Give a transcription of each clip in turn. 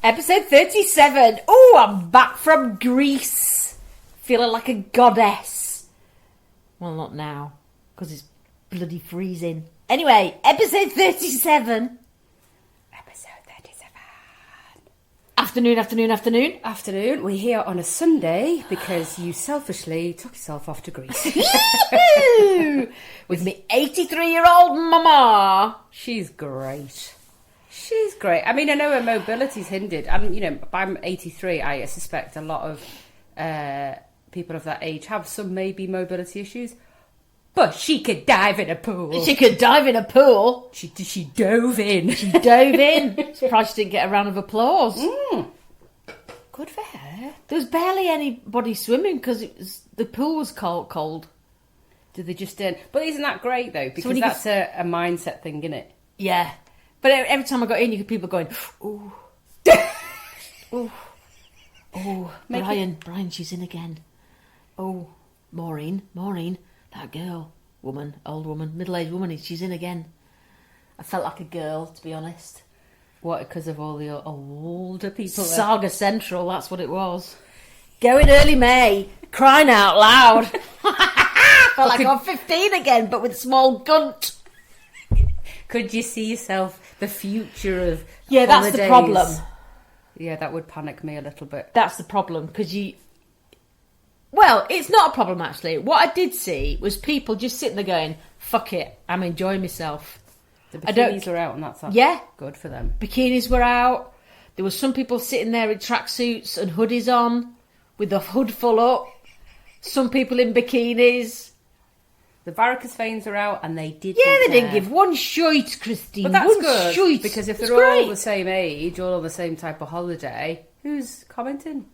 Episode 37. Oh, I'm back from Greece. Feeling like a goddess. Well, not now, because it's bloody freezing. Anyway, episode 37. Afternoon. We're here on a Sunday because you selfishly took yourself off to Greece. With me 83-year-old mama. She's great. I mean, I know her mobility's hindered. And, I'm 83. I suspect a lot of people of that age have some maybe mobility issues. But she could dive in a pool. She dove in. Surprised she didn't get a round of applause. Good for her. There was barely anybody swimming because the pool was cold. Did they just in? But isn't that great though? Because that's a mindset thing, isn't it? Yeah. But every time I got in, you could people going, ooh, ooh, oh, Brian, she's in again. Oh, Maureen, that girl, old woman, middle-aged woman, she's in again. I felt like a girl, to be honest. What, because of all the older people? Saga Central, that's what it was. Going early May, crying out loud. Felt like I'm 15 again, but with small gunt. Could you see yourself, the future of holidays? That's the problem. Yeah, that would panic me a little bit. That's the problem, because well, it's not a problem, actually. What I did see was people just sitting there going, fuck it, I'm enjoying myself. The bikinis were out and that's good for them. Bikinis were out. There were some people sitting there in tracksuits and hoodies on, with the hood full up. Some people in bikinis. The varicose veins are out and they didn't they didn't give one shite, Christine. But that's one good, shite. because if they're all the same age, all on the same type of holiday, who's commenting?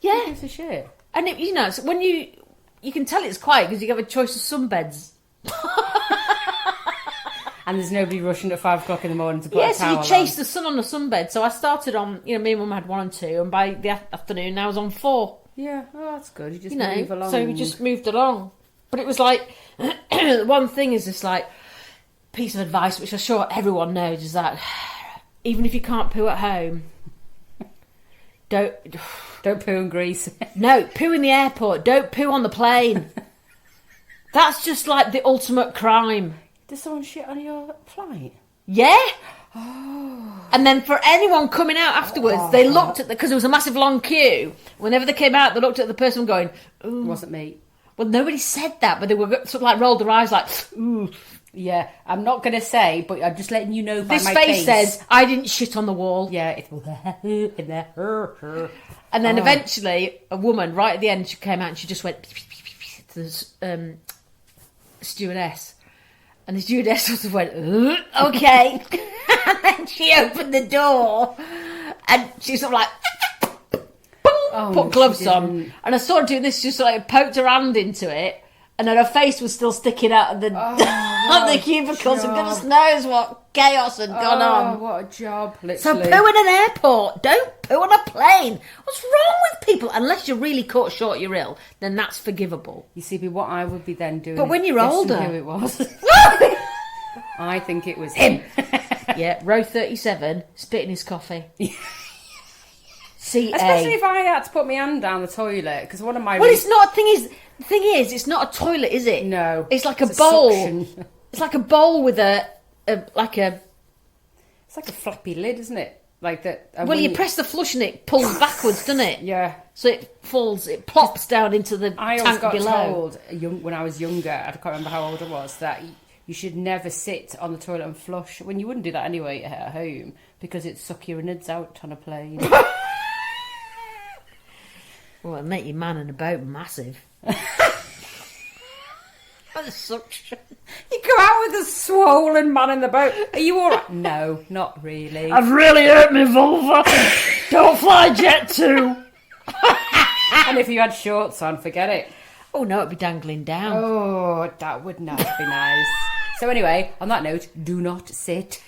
Yeah. Who gives a shit? And so when you can tell it's quiet because you have a choice of sunbeds. And there's nobody rushing at 5 o'clock in the morning to put a towel on. So you chase the sun on a sunbed. So I started on, me and Mum had 1 and 2, and by the afternoon I was on 4. Yeah, that's good. You just move along. So we just moved along. But it was like, one thing is this like piece of advice, which I'm sure everyone knows, is that even if you can't poo at home, don't poo in Greece. No, poo in the airport. Don't poo on the plane. That's just like the ultimate crime. Did someone shit on your flight? Yeah. Oh. And then for anyone coming out afterwards, they looked at because there was a massive long queue. Whenever they came out, they looked at the person going, ooh. It wasn't me. Well, nobody said that, but they were sort of like rolled their eyes like, ooh. Yeah, I'm not going to say, but I'm just letting you know by this my face says, I didn't shit on the wall. Yeah, it's in there. And then eventually, a woman, right at the end, she came out and she just went to the stewardess. And the stewardess sort of went, okay. And then she opened the door and she sort of like, put gloves on. And I saw her doing this, she just like poked her hand into it. And then her face was still sticking out of the, the cubicles. And goodness knows what chaos had gone on. What a job, literally. So poo in an airport. Don't poo on a plane. What's wrong with people? Unless you're really caught short, you're ill, then that's forgivable. You see, what I would be then doing... But when you're older... Who it was. I think it was him. Yeah, row 37, spitting his coffee. CA. Especially if I had to put my hand down the toilet, because one of my... Well, it's not... The thing is, it's not a toilet, is it? No. It's like a bowl. Suction. It's like a bowl with a... It's like a flappy lid, isn't it? Like that. Well, you press the flush and it pulls backwards, doesn't it? Yeah. So it plops down into the tank below. I always got told, when I was younger, I can't remember how old I was, that you should never sit on the toilet and flush. When you wouldn't do that anyway at home, because it'd suck your innards out on a plane. Well, it'd make your man in a boat massive. What a suction. You go out with a swollen man in the boat. Are you all right? No, not really. I've really hurt my vulva. Don't fly jet 2. And if you had shorts on, forget it. Oh no, it'd be dangling down. Oh, that would not be nice. So anyway, on that note, do not sit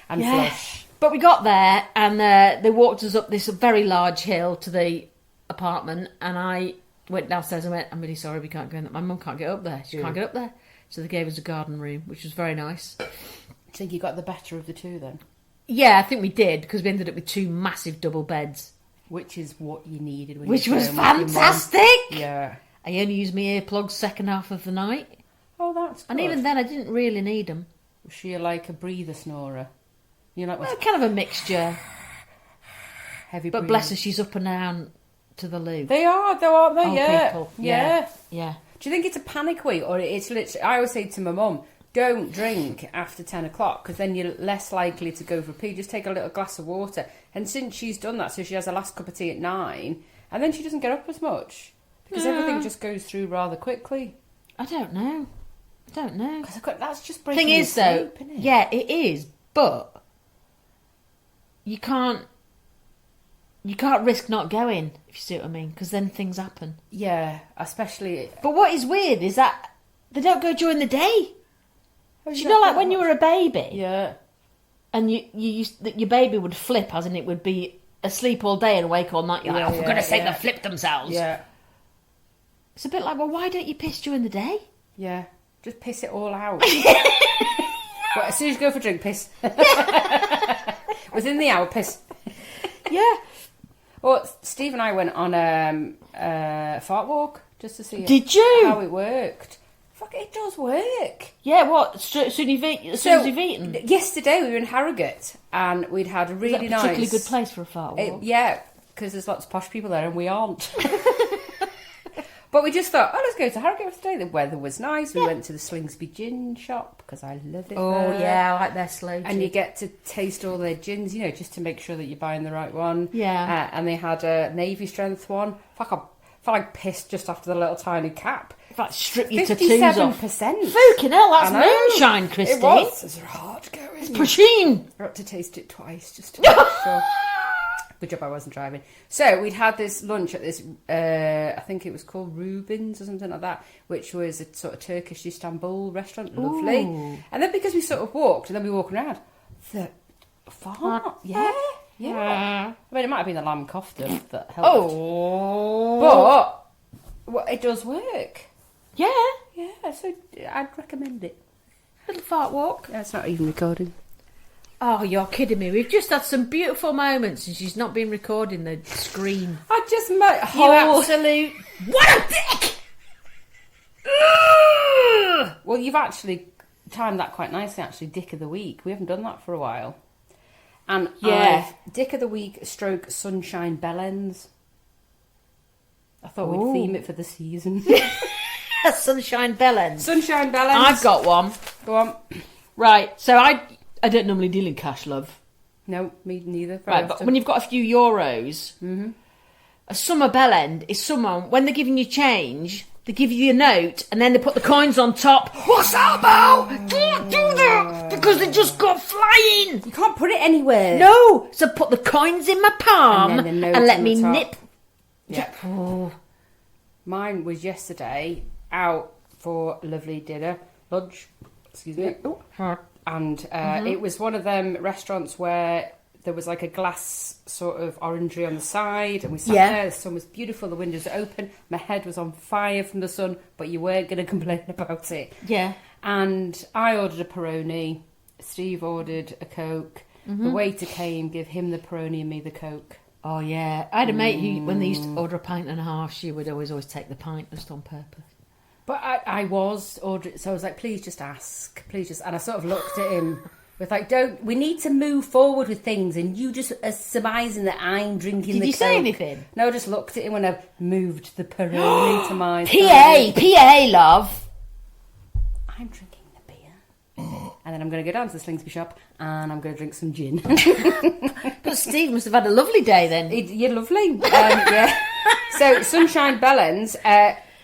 and flush. But we got there and they walked us up this very large hill to the apartment, and I went downstairs and went, I'm really sorry, we can't go in there. My mum can't get up there. She can't get up there. So they gave us a garden room, which was very nice. Do you think you got the better of the two then? Yeah, I think we did, because we ended up with 2 massive double beds. Which is what you needed. When Which you was came with your mum. fantastic! Yeah. I only used my earplugs second half of the night. Oh, that's good. And even then, I didn't really need them. Was she like a breather snorer? You like Well, kind of a mixture. heavy But breathing? bless her, she's up and down to the loo. They are, though, aren't they? Old Yeah. people. Yeah. Yeah. Do you think it's a panic week, or it's literally? I always say to my mum, don't drink after 10 o'clock, because then you're less likely to go for a pee. Just take a little glass of water. And since she's done that, so she has her last cup of tea at 9, and then she doesn't get up as much, because everything just goes through rather quickly. I don't know. Because that's just breaking Thing is, your though, sleep, isn't it? yeah, it is, but you can't risk not going, if you see what I mean, because then things happen. Yeah, especially. But what is weird is that they don't go during the day. Oh, You know, like when you were a baby, Yeah. and your baby would flip, as in it would be asleep all day and awake all night. You're like, Yeah, oh, for goodness sake, yeah. they flipped themselves. Yeah. It's a bit like, well, why don't you piss during the day? Yeah. Just piss it all out. Well, as soon as you go for a drink, piss. Within the hour, piss. Yeah. Well, Steve and I went on a fart walk just to see Did you? how it worked. Fuck, it does work. Yeah, what? As soon as you've eaten? Yesterday we were in Harrogate and we'd had a Is really that a nice... particularly good place for a fart walk? Yeah, because there's lots of posh people there and we aren't. But we just thought, let's go to Harrogate today. The weather was nice. We went to the Slingsby gin shop because I love it Oh, there. yeah, I like their slow And you get to taste all their gins, just to make sure that you're buying the right one. Yeah. And they had a Navy strength one. Fuck, I felt like pissed just after the little tiny cap. Like, strip your tattoos off. 57%. Fucking hell, that's I know. moonshine, Christine. It was. It was hard going. It's pristine. I had to taste it twice just to make sure. Good job I wasn't driving. So we'd had this lunch at this, I think it was called Rubens or something like that, which was a sort of Turkish Istanbul restaurant. Lovely. Ooh. And then because we sort of walked, and then we walked around, the fart. Yeah. I mean, it might have been the lamb kofta that helped. Oh. But it does work. Yeah. Yeah, so I'd recommend it. Little fart walk. Yeah, it's not even recording. Oh, you're kidding me. We've just had some beautiful moments and she's not been recording the screen. I just met... You absolute... What a dick! Well, you've actually timed that quite nicely, actually. Dick of the Week. We haven't done that for a while. And Dick of the Week stroke Sunshine Bellends. I thought we'd theme it for the season. Sunshine Bellends. Sunshine Bellends. I've got one. Go on. Right, so I don't normally deal in cash, love. No, me neither. Right, but when you've got a few euros, a summer bellend is someone, when they're giving you change, they give you a note and then they put the coins on top. What's that about? Don't do that! Because they just go flying! You can't put it anywhere. No! So put the coins in my palm And then the note and let on me the top. nip. Yeah. Oh. Mine was yesterday out for lovely dinner. Lunch. Excuse me. And it was one of them restaurants where there was like a glass sort of orangery on the side, and we sat there. The sun was beautiful, the windows were open, my head was on fire from the sun, but you weren't going to complain about it. Yeah. And I ordered a Peroni, Steve ordered a Coke, the waiter came, give him the Peroni and me the Coke. Oh, yeah. I had a mate who, when they used to order a pint and a half, she would always take the pint just on purpose. But I was ordering, so I was like, please just ask, please just, and I sort of looked at him with like, we need to move forward with things, and you just are surmising that I'm drinking the Coke. Did you say anything? No, I just looked at him when I moved the Peroni to my PA, love. I'm drinking the beer. And then I'm going to go down to the Slingsby shop and I'm going to drink some gin. But Steve must have had a lovely day then. You're lovely. Yeah. So, Sunshine Bellends,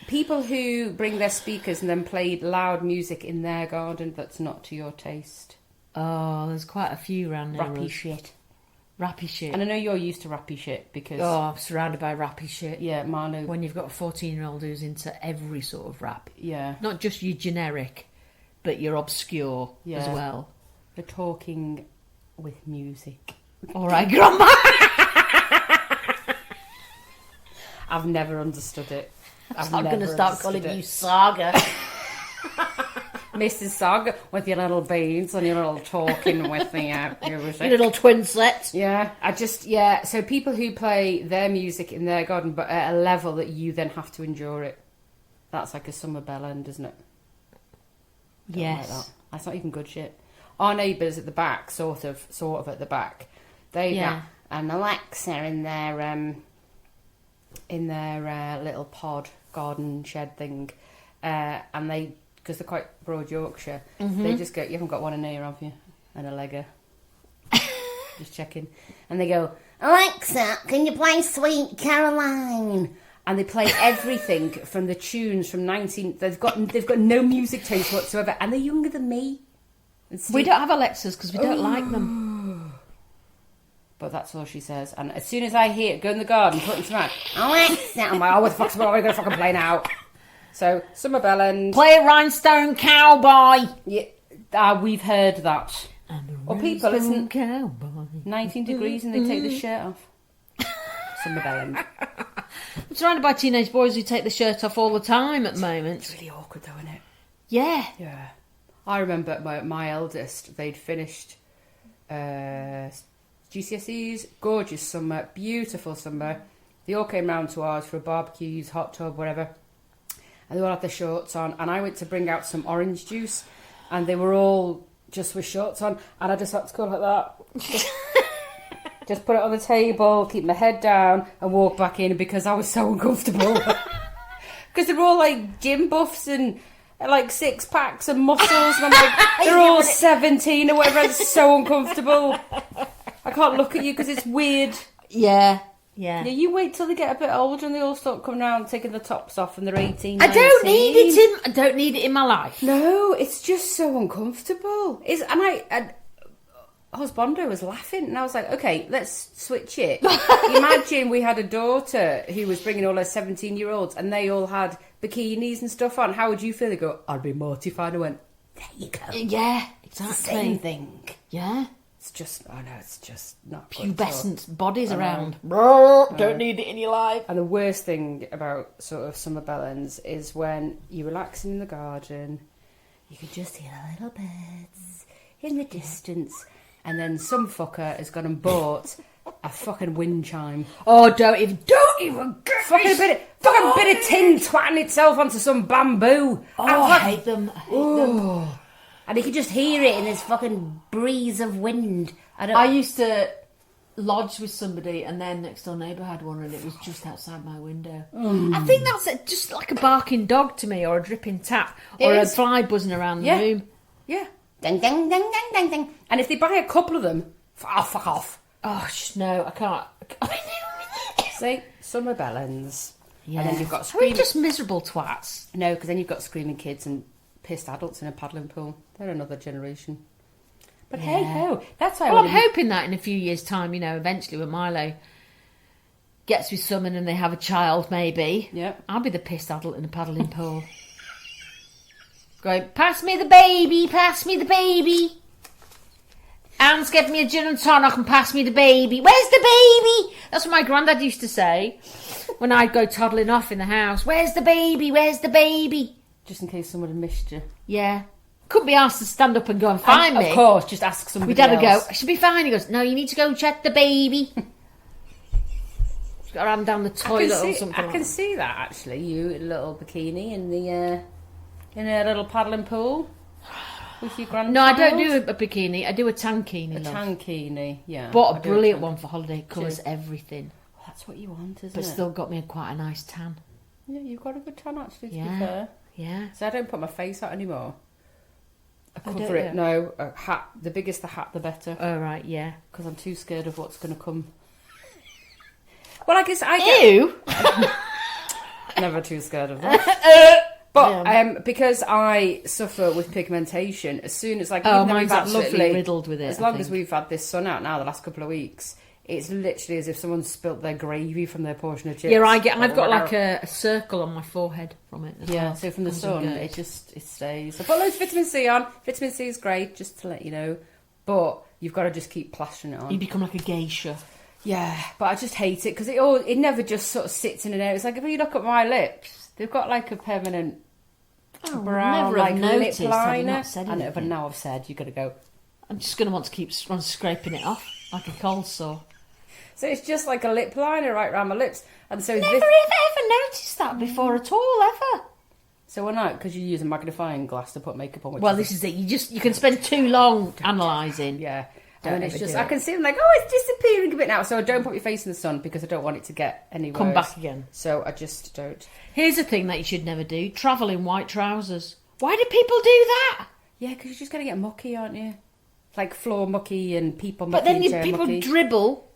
people who bring their speakers and then play loud music in their garden that's not to your taste. Oh, there's quite a few around there. Rappy shit. Rappy shit. And I know you're used to rappy shit because... Oh, I'm surrounded by rappy shit. Yeah, Marlo. When you've got a 14-year-old who's into every sort of rap. Yeah. Not just your generic, but your obscure as well. The talking with music. All right, Grandma! I've never understood it. I'm going to start calling you Saga. Mrs. Saga, with your little beads and your little talking with the music. Your little twin sets. Yeah, so people who play their music in their garden, but at a level that you then have to endure it. That's like a summer bellend, isn't it? Yes. Like that. That's not even good shit. Our neighbours at the back, sort of at the back, they've got an Alexa in their little pod garden shed thing, and they, because they're quite broad Yorkshire, they just go, you haven't got one in here, have you? And a legger. Just checking. And they go, Alexa, can you play Sweet Caroline? And they play everything from the tunes from 19... They've got no music taste whatsoever, and they're younger than me. We don't have Alexas because we don't like them. But that's all she says. And as soon as I hear it, go in the garden, put in some out, Alexa, I'm like, oh, what the fuck's what are we going to fucking play now? So, Summer Bellend. Play Rhinestone Cowboy. Yeah, we've heard that. Or people, isn't cowboy. 19 degrees and they take the shirt off. Summer Bellend. I'm surrounded by teenage boys who take the shirt off all the time at the moment. It's really awkward though, isn't it? Yeah. Yeah. I remember my eldest, they'd finished GCSEs, gorgeous summer, beautiful summer. They all came round to ours for barbecues, hot tub, whatever. And they all had their shorts on. And I went to bring out some orange juice. And they were all just with shorts on. And I just had to go like that. Just put it on the table, keep my head down, and walk back in because I was so uncomfortable. Because they're all like gym buffs and like six packs and muscles. And I'm like, they're all 17 or whatever. It's so uncomfortable. I can't look at you because it's weird. Yeah. Yeah, you wait till they get a bit older and they all start coming around taking the tops off and they're 18, I don't need it I don't need it in my life. No, it's just so uncomfortable. And husbando was laughing and I was like, okay, let's switch it. Imagine we had a daughter who was bringing all her 17-year-olds and they all had bikinis and stuff on. How would you feel? They go, I'd be mortified. I went, there you go. Yeah, exactly. Same thing. Yeah. It's just, I know, it's just not pubescent bodies around. Don't need it in your life. And the worst thing about sort of summer bellends is when you're relaxing in the garden, you can just hear the little birds in the distance, and then some fucker has gone and bought a fucking wind chime. Oh, don't even get fucking bit of tin twatting itself onto some bamboo. Oh, I hate them. I hate them. And you can just hear it in this fucking breeze of wind. I used to lodge with somebody and their next door neighbour had one and it was just outside my window. I think that's just like a barking dog to me, or a dripping tap, or a fly buzzing around the room. Yeah. Ding, ding, ding, ding, ding, ding. And if they buy a couple of them, fuck off. Oh, no, I can't. See, summer bellends. Yeah. And then you've got We're just miserable twats. No, because then you've got screaming kids and pissed adults in a paddling pool. They're another generation. But hey ho, that's why. Well, I'm hoping that in a few years' time, eventually when Milo gets with someone and they have a child, maybe. Yeah. I'll be the pissed adult in a paddling pool. Going, pass me the baby, pass me the baby. Anne's get me a gin and tonic and pass me the baby. Where's the baby? That's what my granddad used to say when I'd go toddling off in the house. Where's the baby? Where's the baby? Just in case someone had missed you. Yeah. Couldn't be asked to stand up and go and find me. Of course, just ask somebody We'd have to else. go, I should be fine. He goes, no, you need to go and check the baby. She's got her hand down the toilet or something. I can see that, actually. You in a little bikini in a little paddling pool with your grandchild. No, I don't do a bikini. I do a tankini. Tankini, yeah. Bought a brilliant one for holiday. Covers everything. Well, that's what you want, isn't it? But still got me quite a nice tan. Yeah, you've got a good tan, actually, to be fair. Yeah. So I don't put my face out anymore. I cover it. No, a hat. The biggest the hat, the better. Oh, right, yeah. Because I'm too scared of what's going to come. Well, I guess I get... Ew! Never too scared of that. But because I suffer with pigmentation, as soon as mine's absolutely riddled with it. As long as we've had this sun out now, the last couple of weeks, it's literally as if someone spilt their gravy from their portion of chips. Yeah, I've got like a circle on my forehead from it. Yeah, so from the sun, it stays. I put loads of vitamin C on. Vitamin C is great, just to let you know. But you've got to just keep plastering it on. You become like a geisha. Yeah, but I just hate it because it never just sort of sits in an area. It's like if you look at my lips, they've got like a permanent Oh, brown, never like have lip noticed. Have you liner. not said I know, but anything? now I've said, you're going to go. I'm just going to want to keep on scraping it off like a cold sore. So it's just like a lip liner right around my lips. And so Never this... ever noticed that before at all, ever. So we're not, because you use a magnifying glass to put makeup on. Which Well, this is it. You can spend too long analysing. Yeah. Don't And it's ever just, do I it. can see them like, oh, it's disappearing a bit now. So I don't put your face in the sun because I don't want it to get any worse. Come back again. So I just don't. Here's a thing that you should never do. Travel in white trousers. Why do people do that? Yeah, because you're just going to get mucky, aren't you? Like floor mucky and people mucky But then and chair people mucky. dribble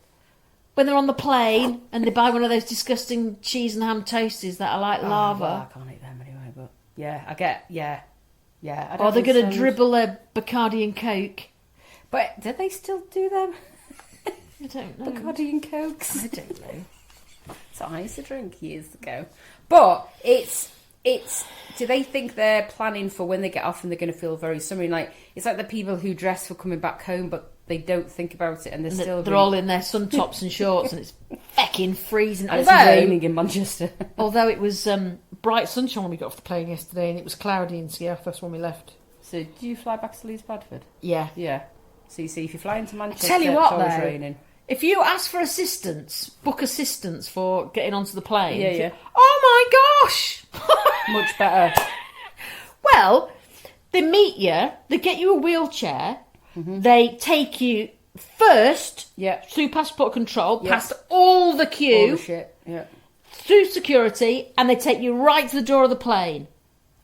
when they're on the plane and they buy one of those disgusting cheese and ham toasties that are like lava. Well, I can't eat them anyway, but yeah, I get, yeah. I don't Or they're going to understand. dribble a Bacardi and Coke. But do they still do them? I don't know. Bacardi and Cokes? I don't know. So I used to drink years ago. But it's. Do they think they're planning for when they get off and they're going to feel very summery? Like it's like the people who dress for coming back home, but they don't think about it, and they're still. They're all in their sun tops and shorts, and it's fecking freezing. And it's raining in Manchester. Although it was bright sunshine when we got off the plane yesterday, and it was cloudy in Scapegoats when we left. So do you fly back to Leeds Bradford? Yeah. Yeah. So you see, if you fly into Manchester, Tell you what, it's always though, raining. if you ask for assistance, book assistance for getting onto the plane. Yeah. Oh my gosh! Much better. Well, they meet you, they get you a wheelchair, they take you first Yeah. through passport control, Yeah. past all the queue, All the shit. Yeah. through security, and they take you right to the door of the plane.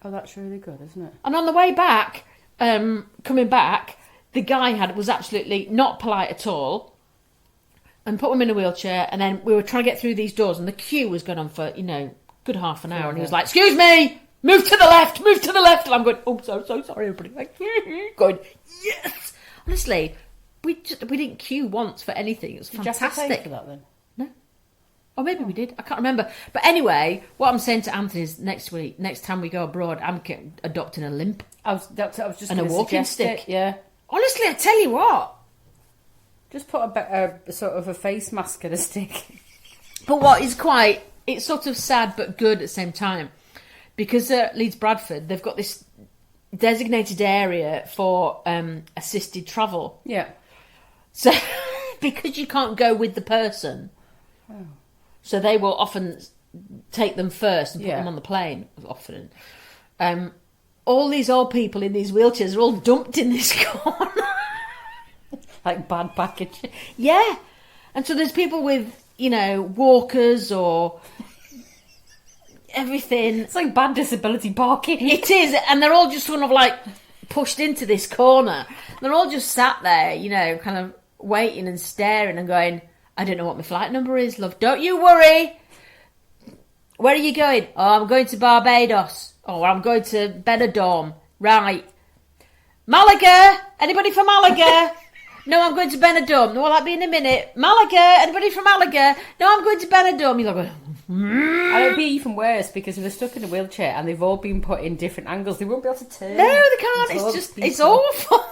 Oh, that's really good, isn't it? And on the way back, coming back, the guy was absolutely not polite at all, and put him in a wheelchair. And then we were trying to get through these doors, and the queue was going on for good half an hour. And he was like, "Excuse me, move to the left, move to the left." And I'm going, "Oh, so sorry, everybody." Like, going, yes. Honestly, we didn't queue once for anything. It was Did you have to pay fantastic. for that then? No. Or maybe we did. I can't remember. But anyway, what I'm saying to Anthony is next time we go abroad, I'm adopting a limp. I was just And a gonna walking suggest stick. it, yeah. Honestly, I tell you what. Just put a sort of a face mask and a stick. But what is it's sort of sad but good at the same time. Because at Leeds Bradford, they've got this designated area for assisted travel. Yeah. So, because you can't go with the person, so they will often take them first and put them on the plane, often. All these old people in these wheelchairs are all dumped in this corner. Like bad package. Yeah. And so there's people with, walkers or everything. It's like bad disability parking. It is. And they're all just sort of like pushed into this corner. They're all just sat there, kind of waiting and staring and going, "I don't know what my flight number is, love. Don't you worry. Where are you going?" "Oh, I'm going to Barbados." "Oh, I'm going to Benidorm." "Right. Malaga? Anybody from Malaga?" "No, I'm going to Benidorm." "No, well, that'll be in a minute." "Malaga? Anybody from Malaga?" "No, I'm going to Benidorm." You're like, And it'd be even worse because if they're stuck in a wheelchair and they've all been put in different angles, they won't be able to turn. no, they can't. It's awful.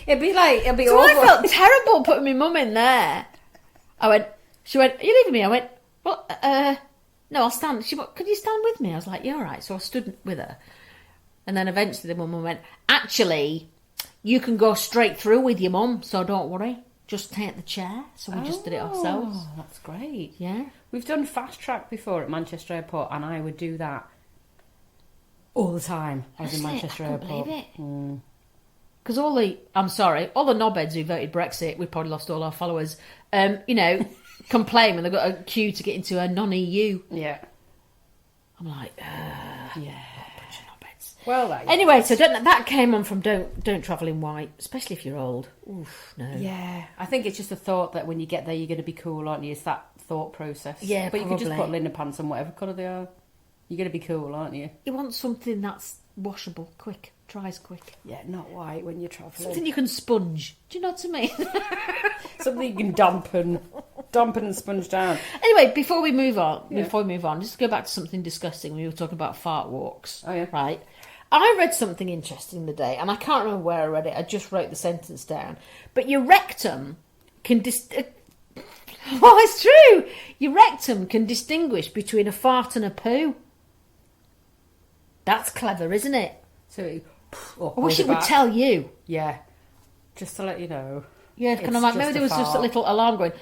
It'd be So awful. I felt terrible putting my mum in there. She went, "Are you leaving me?" I went, "Well, no, I'll stand." She went, "Could you stand with me?" I was like, "Yeah, all right." So I stood with her. And then eventually the mum went, "Actually, you can go straight through with your mum, so don't worry. Just take the chair." So we just did it ourselves. Oh, that's great. Yeah. We've done fast track before at Manchester Airport, and I would do that all the time. I was in Manchester I can't Airport. believe it. Because all the knobheads who voted Brexit, we probably lost all our followers, complain when they've got a queue to get into a non-EU. Yeah. I'm like, Yeah. bunch of knobheads. Well, Anyway, so that came on from don't travel in white, especially if you're old. Oof, no. Yeah, I think it's just a thought that when you get there, you're going to be cool, aren't you? It's that thought process. Yeah, but you could just probably. put linen pants on whatever colour they are. You're going to be cool, aren't you? You want something that's washable, quick, dries quick. Yeah, not white when you're travelling. Something you can sponge. Do you know what I mean? Something you can dampen and sponge down. Anyway, before we move on, just to go back to something disgusting. We were talking about fart walks. Oh, yeah. Right. I read something interesting the day, and I can't remember where I read it. I just wrote the sentence down. But your rectum can well, it's true. Your rectum can distinguish between a fart and a poo. That's clever, isn't it? So, I wish it would tell you. Yeah, just to let you know. Yeah, kind of like maybe there was just a little alarm going.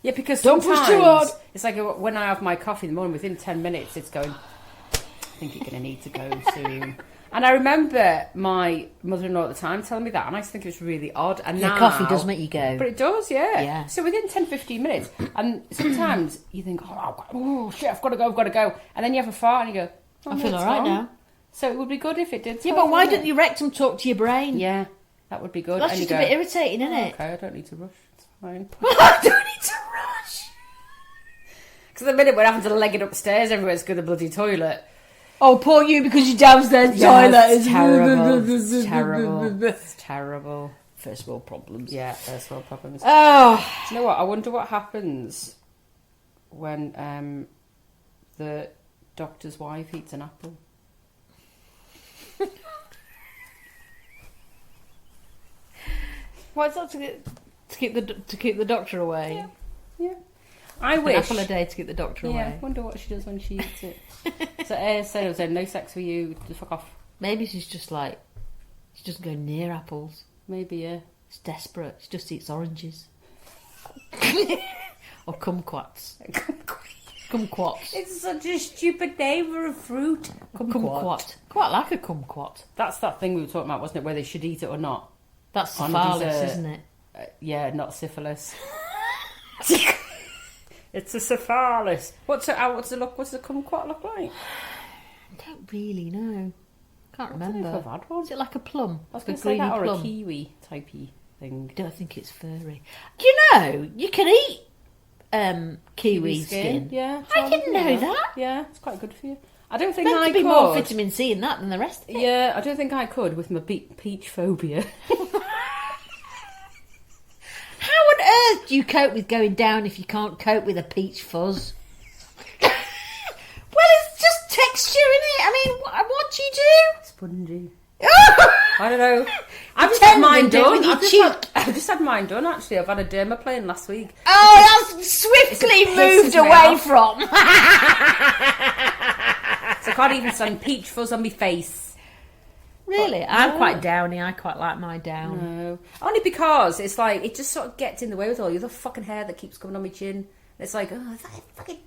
Yeah, because Don't push too hard. It's like when I have my coffee in the morning, within 10 minutes, it's going, I think you're going to need to go soon. And I remember my mother-in-law at the time telling me that, and I used to think it was really odd. And Your now, coffee does make you go. But it does, yeah. Yeah. So within 10, 15 minutes, and sometimes you think, oh shit, I've got to go. And then you have a fart and you go, I feel all right now. So it would be good if it did. Yeah, but why didn't your rectum talk to your brain? Yeah, that would be good. That's just a bit irritating, isn't it? Okay, I don't need to rush. It's fine. I don't need to rush. Because at the minute we're having to leg it upstairs everywhere to go to the bloody toilet. Oh, poor you, because your downstairs Yeah, toilet it's is terrible. It's terrible. It's terrible. First world problems. Yeah, first world problems. Oh, Do you know what? I wonder what happens when the doctor's wife eats an apple. why is that to keep the doctor away? Yeah. I wish. An apple a day to keep the doctor Yeah, away. I wonder what she does when she eats it. So no sex for you, just fuck off. Maybe she's just like, she doesn't go near apples. Maybe, yeah. She's desperate. She just eats oranges. Or kumquats. Kumquats. It's such a stupid name for a fruit. Kumquat. Quite like a kumquat. That's that thing we were talking about, wasn't it? Whether they should eat it or not. That's On syphilis, dessert. isn't it? Yeah, not syphilis. It's a syphilis. What's the kumquat look like? I don't really know. Can't I don't know remember. if I've had one. Is it like a plum? I was Like going a to say greeny that or plum? a kiwi typey thing. I don't think it's furry. Do you know you can eat kiwi skin? Yeah. I didn't know that. Yeah, it's quite good for you. I don't think Meant I to be could. more vitamin C in that than the rest of it. Yeah, I don't think I could with my peach phobia. How on earth do you cope with going down if you can't cope with a peach fuzz? Well, it's just texture, innit? I mean, what do you do? Spongy. I don't know. I've just had mine done. I've just had mine done, actually. I've had a dermaplane last week. Oh, that's swiftly moved away from. So I can't even stand peach fuzz on my face. Really? But, I'm no. quite downy. I quite like my down. No. Only because it's like, it just sort of gets in the way with all the other fucking hair that keeps coming on my chin. And it's like, oh, fucking.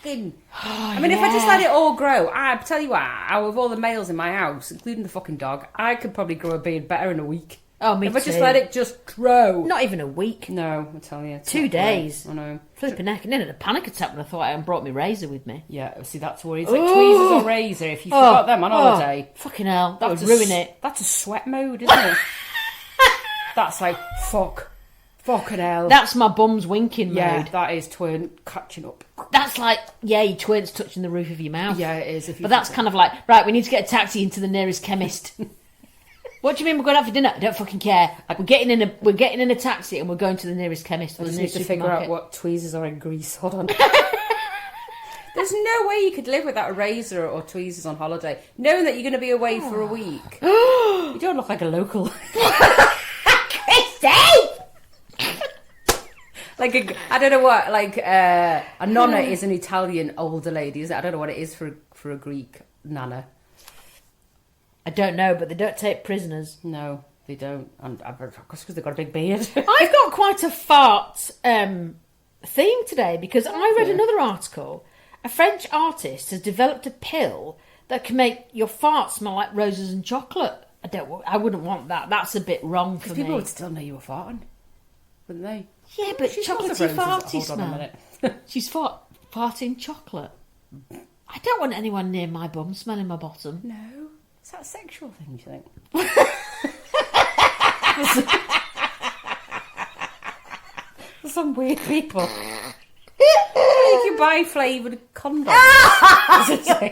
I mean, if I just let it all grow, I tell you what, out of all the males in my house, including the fucking dog, I could probably grow a beard better in a week. Oh, me if too. I just let it just grow. Not even a week. No, I tell you. 2 days. I know. Flipping heck. And then I had a panic attack when I thought I hadn't brought my razor with me. Yeah, see, that's what it's like. Tweezers or razor, if you forgot them on holiday. Fucking hell. That would That's ruin it. That's a sweat mode, isn't it? That's like, fucking hell. That's my bum's winking yeah, mode. that is twin catching up. That's like, yeah, your twin's touching the roof of your mouth. Yeah, it is. But that's kind of like, right, we need to get a taxi into the nearest chemist. What do you mean we're going out for dinner? I don't fucking care. We're getting in a taxi and we're going to the nearest chemist. I Or the just need nearest to figure supermarket. out what tweezers are in Greece. Hold on. There's no way you could live without a razor or tweezers on holiday, knowing that you're going to be away for a week. You don't look like a local. Like I don't know what, like a nonna is an Italian older lady, isn't it? I don't know what it is for a Greek nana. I don't know, but they don't take prisoners. No, they don't. And because they've got a big beard. I've got quite a fart theme today because I read another article. A French artist has developed a pill that can make your fart smell like roses and chocolate. I wouldn't want that. That's a bit wrong for me. People would still know you were farting, wouldn't they? Yeah, but She smells chocolatey of roses. farty Hold smell. on a minute. She's farting chocolate. I don't want anyone near my bum smelling my bottom. No. Is that a sexual thing, do you think? There's some weird people. You can buy flavoured condoms.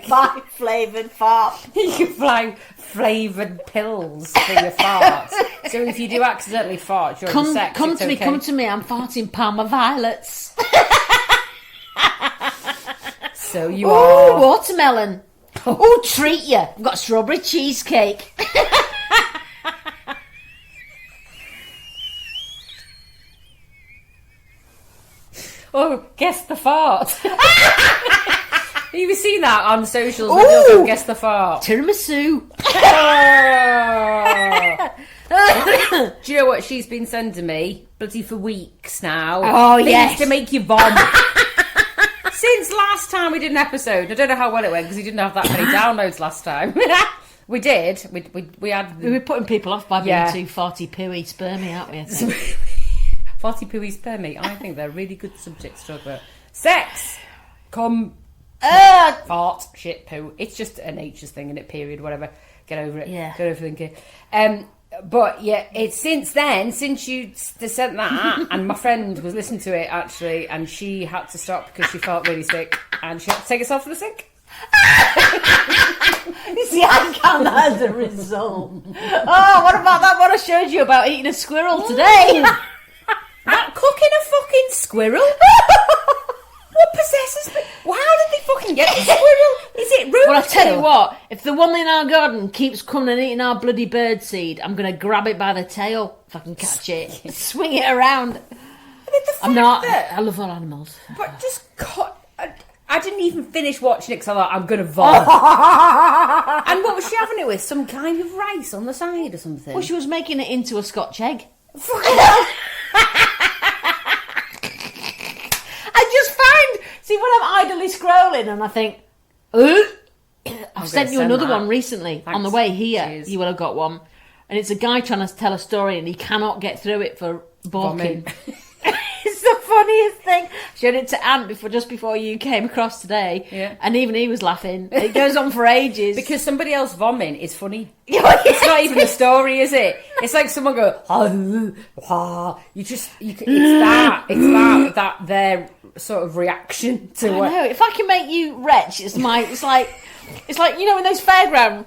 Buy flavoured fart. You can buy flavoured pills for your farts. So if you do accidentally fart during sex, Come it's to me, okay. come to me. I'm farting Parma violets. So you Ooh, are... watermelon. Oh, treat you. I've got strawberry cheesecake. Oh, guess the fart. you seen that on socials? When people guess the fart. Tiramisu. Oh. Do you know what she's been sending me? Bloody for weeks now. Oh, Things yes. to make you vomit. Since last time we did an episode, I don't know how well it went because we didn't have that many downloads last time. We did. We had. We were putting people off by being too farty, pooey, spermy, aren't we? I think. Farty, pooey, spermy. I think they're really good subjects to talk about. Sex, cum, fart, shit, poo. It's just a nature's thing, isn't it? Period. Whatever. Get over it. Yeah. Get over thinking. But yeah, it's since you sent that, and my friend was listening to it actually, and she had to stop because she felt really sick, and she had to take herself to the sink. You see, I count that as a result. Oh, what about that one I showed you about eating a squirrel today? That cooking a fucking squirrel? What possesses me? Well, how did they fucking get the squirrel? Is it rude? Well, I'll tell you what, if the one in our garden keeps coming and eating our bloody bird seed, I'm going to grab it by the tail if I can catch it. Swing it around. I'm not. I love all animals. But just I didn't even finish watching it because I thought I'm going to vomit. And what was she having it with? Some kind of rice on the side or something? Well, she was making it into a Scotch egg. See, when I'm idly scrolling and I think, I've sent you another one recently. Thanks. On the way here. Cheers. You will have got one. And it's a guy trying to tell a story and he cannot get through it for balking. It's the funniest thing. I showed it to Ant just before you came across today, and even he was laughing. It goes on for ages because somebody else vomiting is funny. It's not even a story, is it? It's like someone go, it's that their sort of reaction to I know. If I can make you retch, it's like you know in those fairground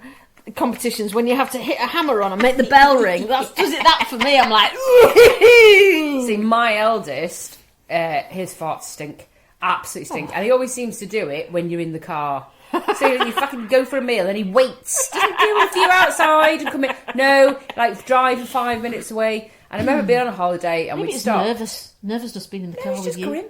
competitions when you have to hit a hammer on and make the bell ring. Does it that for me? I'm like, see, my eldest, his farts stink, absolutely stink, and he always seems to do it when you're in the car. So you fucking go for a meal and he waits. Doesn't do it for you outside and come in. No, like driving 5 minutes away. And I remember being on a holiday and we'd stop. Nervous just being in the car with you. Grim.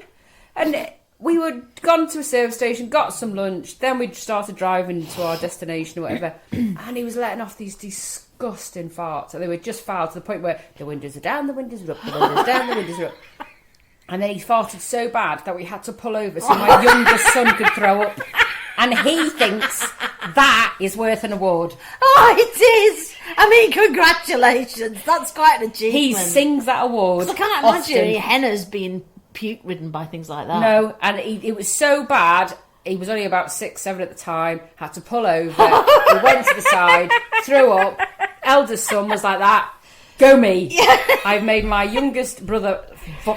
And we were gone to a service station, got some lunch, then we started driving to our destination or whatever, and he was letting off these disgusting farts. And they were just foul to the point where the windows are down, the windows are up, the windows are down, the windows are up. And then he farted so bad that we had to pull over so my youngest son could throw up. And he thinks that is worth an award. Oh, it is! I mean, congratulations. That's quite an achievement. He sings that award. I can't imagine any hennas being puke-ridden by things like that. No, and it was so bad. He was only about 6, 7 at the time. Had to pull over. He went to the side, threw up. Eldest son was like that. Go me! Yeah. I've made my youngest brother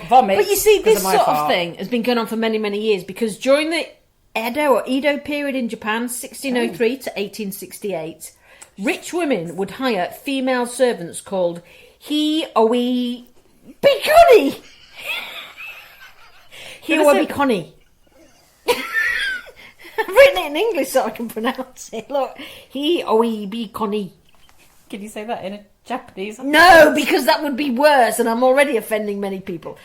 vomit. But you see, this sort of thing has been going on for many, many years because during the Edo period in Japan, 1603 to 1868, rich women would hire female servants called hi-owi bikoni. Hi-owi bikoni. I've written it in English so I can pronounce it. Look, hi-owi bikoni. Can you say that in a Japanese? No, because that would be worse, and I'm already offending many people.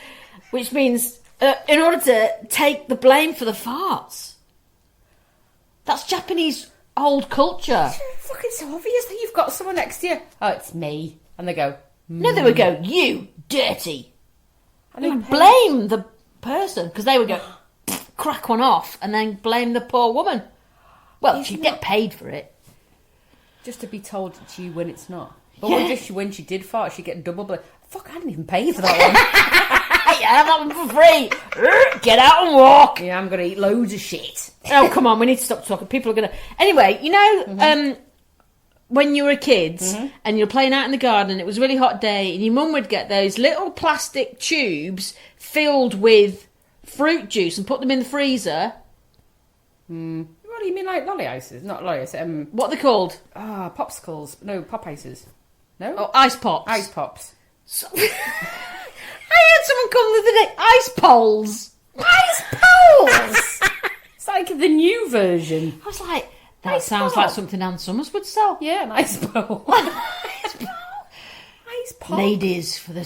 Which means, in order to take the blame for the farts. That's Japanese old culture. It's fucking so obvious that you've got someone next to you. Oh, it's me. And they go, No, they would go, you dirty. And they would blame the person, because they would go, crack one off, and then blame the poor woman. Well, she'd get paid for it. Just to be told it's you when it's not. But what if when she did fart, she'd get double blame? Fuck, I didn't even pay for that one. Yeah, that one for free. Get out and walk. Yeah, I'm going to eat loads of shit. Oh, come on, we need to stop talking. People are going to... Anyway, you know, when you were a kid and you were playing out in the garden, it was a really hot day, and your mum would get those little plastic tubes filled with fruit juice and put them in the freezer. What do you mean, like lolly ices? Not lolly ices. What are they called? Popsicles. No, pop ices. No? Oh, ice pops. Ice pops. So... I heard someone call them the other day ice poles. Ice poles! It's like the new version. I was like, that sounds like something Ann Summers would sell. Yeah, an ice pole. Ice pole. Ladies for the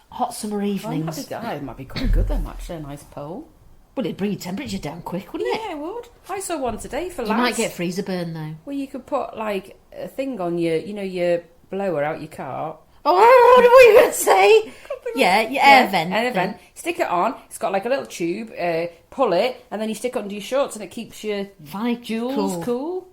hot summer evenings. It might be quite good then, actually, an ice pole. Well, it'd bring your temperature down quick, wouldn't it? Yeah, it would. I saw one today for You lads. might get freezer burn though. Well, you could put like a thing on your blower out your car. Oh, what were you going to say? Yeah, your air vent. Air vent. Stick it on. It's got like a little tube. Pull it, and then you stick it under your shorts, and it keeps your jewels cool.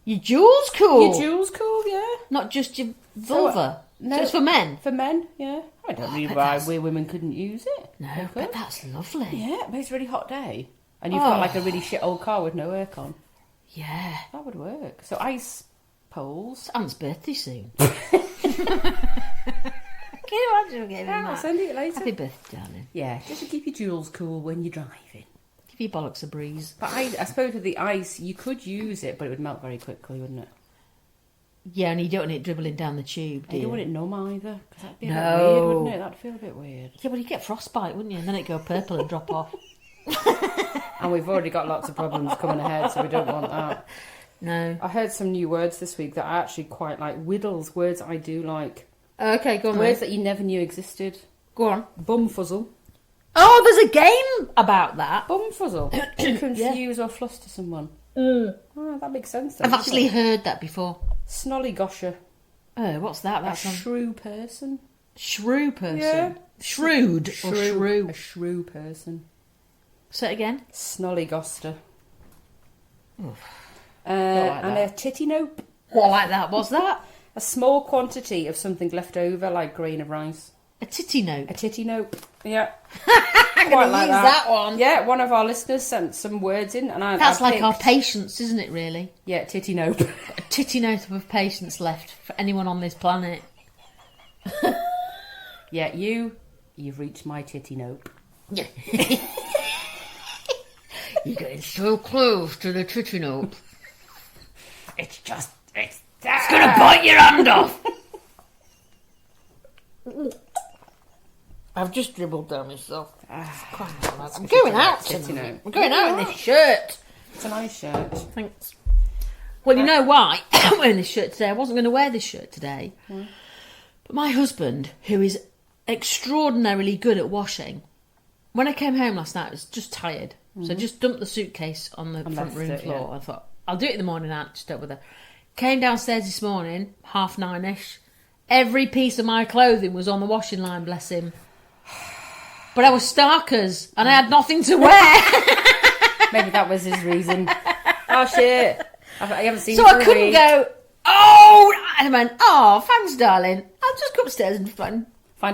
Your jewels cool? Your jewels cool, yeah. Not just your vulva. No, just for men? For men, yeah. I don't know why we women couldn't use it. No, but that's lovely. Yeah, but it's a really hot day. And you've got like a really shit old car with no aircon. Yeah. That would work. So ice poles. It's Anne's birthday soon. Can you imagine giving I'll that? send it later. Happy birthday, darling. Yeah, just to keep your jewels cool when you're driving. Give your bollocks a breeze. But I suppose with the ice, you could use it, but it would melt very quickly, wouldn't it? Yeah, and you don't want it dribbling down the tube, do You you? don't want it numb either, because that'd be a bit weird, wouldn't it? That'd feel a bit weird. Yeah, but you get frostbite, wouldn't you? And then it'd go purple and drop off. And we've already got lots of problems coming ahead, so we don't want that. No. I heard some new words this week that I actually quite like. Whittles, words I do like. Okay, go on. Words that you never knew existed. Go on. Bumfuzzle. Oh, there's a game about that. Bumfuzzle. To confuse or fluster someone. Oh, that makes sense then. I've actually heard that before. Snollygosher. Oh, what's that? That's a shrew person. Shrew person? Yeah. Shrewd or shrew? A shrew person. Say it again. Snollygoster. Like and that. a titty nope. What like that? What's that? A small quantity of something left over, like grain of rice. A titty note. A titty nope. Yeah. I'm going to use that one. Yeah, one of our listeners sent some words in, and That's I like picked, our patience, isn't it, really? Yeah, titty nope. A titty note of patience left for anyone on this planet. Yeah, you've reached my titty nope. Yeah. You're getting so close to the titty note. It's going to bite your hand off. I've just dribbled down myself. I'm going out tonight. I'm going out in this shirt. It's a nice shirt. Thanks. Well, you know why I'm wearing this shirt today? I wasn't going to wear this shirt today. But my husband, who is extraordinarily good at washing, when I came home last night, I was just tired. So I just dumped the suitcase on the front room floor. I thought, I'll do it in the morning, Aunt, just over there. Came downstairs this morning, 9:30ish. Every piece of my clothing was on the washing line, bless him. But I was starkers, and I had nothing to wear. Maybe that was his reason. Oh, shit. I haven't seen So you for I a couldn't week. go, oh! And I went, oh, thanks, darling. I'll just go upstairs and Find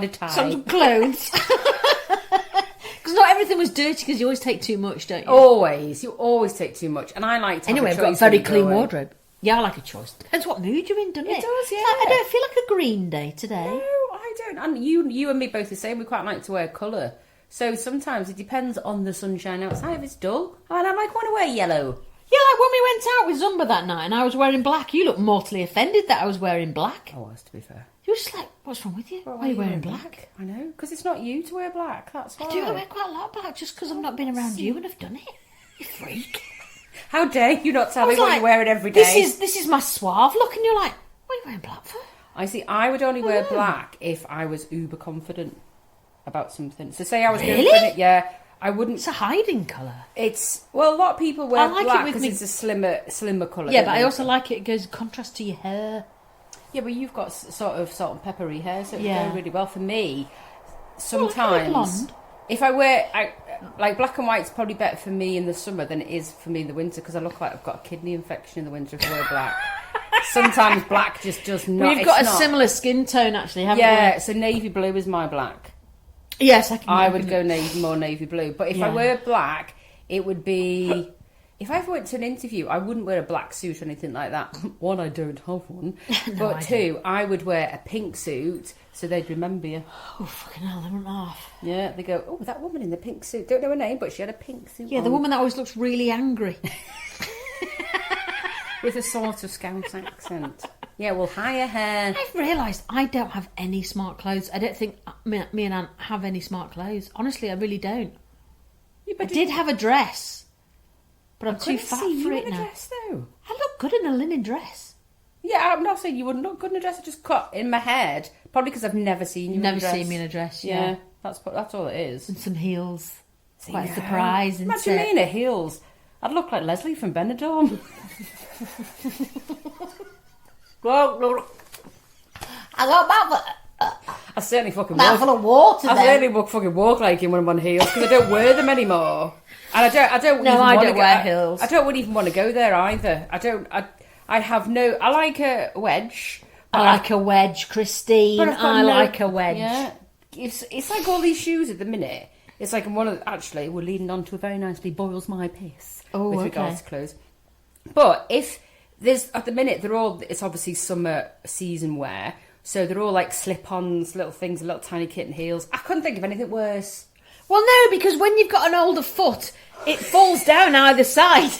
a tie. some clothes. Because not everything was dirty, because you always take too much, don't you? Always. You always take too much. And I like to Anyway, have I've a got a choice very when you clean go away. wardrobe. Yeah, I like a choice. Depends what mood you're in, doesn't it? It does, yeah. I don't feel like a green day today. No, I don't. And you and me both the same. We quite like to wear colour. So sometimes it depends on the sunshine outside. If it's dull, and I'm like, I want to wear yellow. Yeah, like when we went out with Zumba that night and I was wearing black, you looked mortally offended that I was wearing black. I was, to be fair. You were just like, what's wrong with you? Well, why are you wearing black? I know, because it's not you to wear black. That's why. I do wear quite a lot of black just because I've not been around you and I've done it. You freak. How dare you not tell I me was what like, you wear it every day? This is my suave look, and you're like, what are you wearing black for? I see. I would only wear black if I was uber confident about something. So say I was Really? going for it, yeah, I wouldn't. It's a hiding colour. It's a lot of people wear I like it black with because me- it's a slimmer colour. Yeah, don't but I they? also like it. It goes in contrast to your hair. Yeah, but you've got sort of salt and peppery hair, so it would Yeah. go really well for me. Well, Sometimes, blonde. if I wear like black and white's probably better for me in the summer than it is for me in the winter because I look like I've got a kidney infection in the winter if I wear black. Sometimes black just does not. We've got it's a not. similar skin tone, actually, haven't Yeah, so navy blue is my black. we? Yes, I can. I would go more navy blue, but if I Yeah. wear black, it would be. If I ever went to an interview, I wouldn't wear a black suit or anything like that. One, I don't have one. But two, I would wear a pink suit so they'd remember you. Oh, fucking hell, they wouldn't laugh. Yeah, they go, oh, that woman in the pink suit. Don't know her name, but she had a pink suit Yeah, on. the woman that always looks really angry. With a sort of Scouse accent. Yeah, well, hire her. I've realised I don't have any smart clothes. I don't think me and Aunt have any smart clothes. Honestly, I really don't. Yeah, I did have a dress, but I'm too couldn't fat see for you it in a now. dress, though. I look good in a linen dress. Yeah, I'm not saying you wouldn't look good in a dress. I just cut in my head. Probably because I've never seen you in a Never dress. seen me in a dress, Yeah, yeah. that's all it is. And some heels. Quite a surprise, isn't Imagine me it? in her heels. I'd look like Leslie from Benidorm. I got that I certainly fucking mouthful walk. of water I then. certainly fucking walk like him when I'm on heels because I don't wear them anymore. And I don't. No, even I wanna don't wear heels. I don't even want to go there either. I have no. I like a wedge. I like a wedge, Christine. But I've got I no- like a wedge. Yeah, it's like all these shoes at the minute. It's like one of actually we're leading on to a very nicely boils my piss with regards to clothes. But if there's at the minute they're all it's obviously summer season wear, so they're all like slip-ons, little things, little tiny kitten heels. I couldn't think of anything worse. Well, no, because when you've got an older foot, it falls down either side.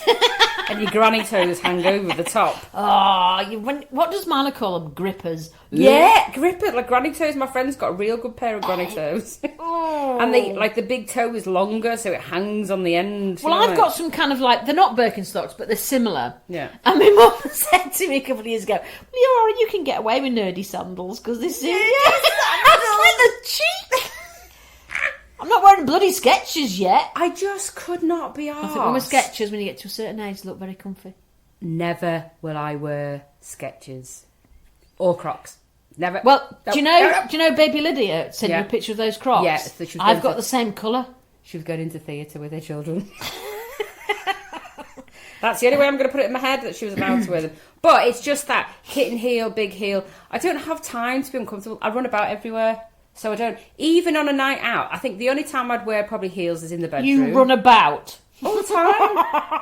And your granny toes hang over the top. What does Marla call them? Grippers. Yeah, grip it like granny toes. My friend's got a real good pair of granny toes, Oh. and they like the big toe is longer, so it hangs on the end. Well, I've got some kind of like, they're not Birkenstocks, but they're similar. Yeah. And my mum said to me a couple of years ago, well, you're all right, you can get away with nerdy sandals because this is... That's like the cheek. I'm not wearing bloody Skechers yet. I just could not be arsed. I think when we're Skechers, when you get to a certain age, they look very comfy. Never will I wear Skechers or Crocs. Never. Well, No, do you know Baby Lydia sent you a picture of those Crocs? Yeah, so she was I've going got to- the same colour. She was going into theatre with her children. That's the only way I'm going to put it in my head that she was allowed to wear them. But it's just that kitten heel, big heel. I don't have time to be uncomfortable. I run about everywhere. So I don't... Even on a night out, I think the only time I'd wear probably heels is in the bedroom. You run about. All the time.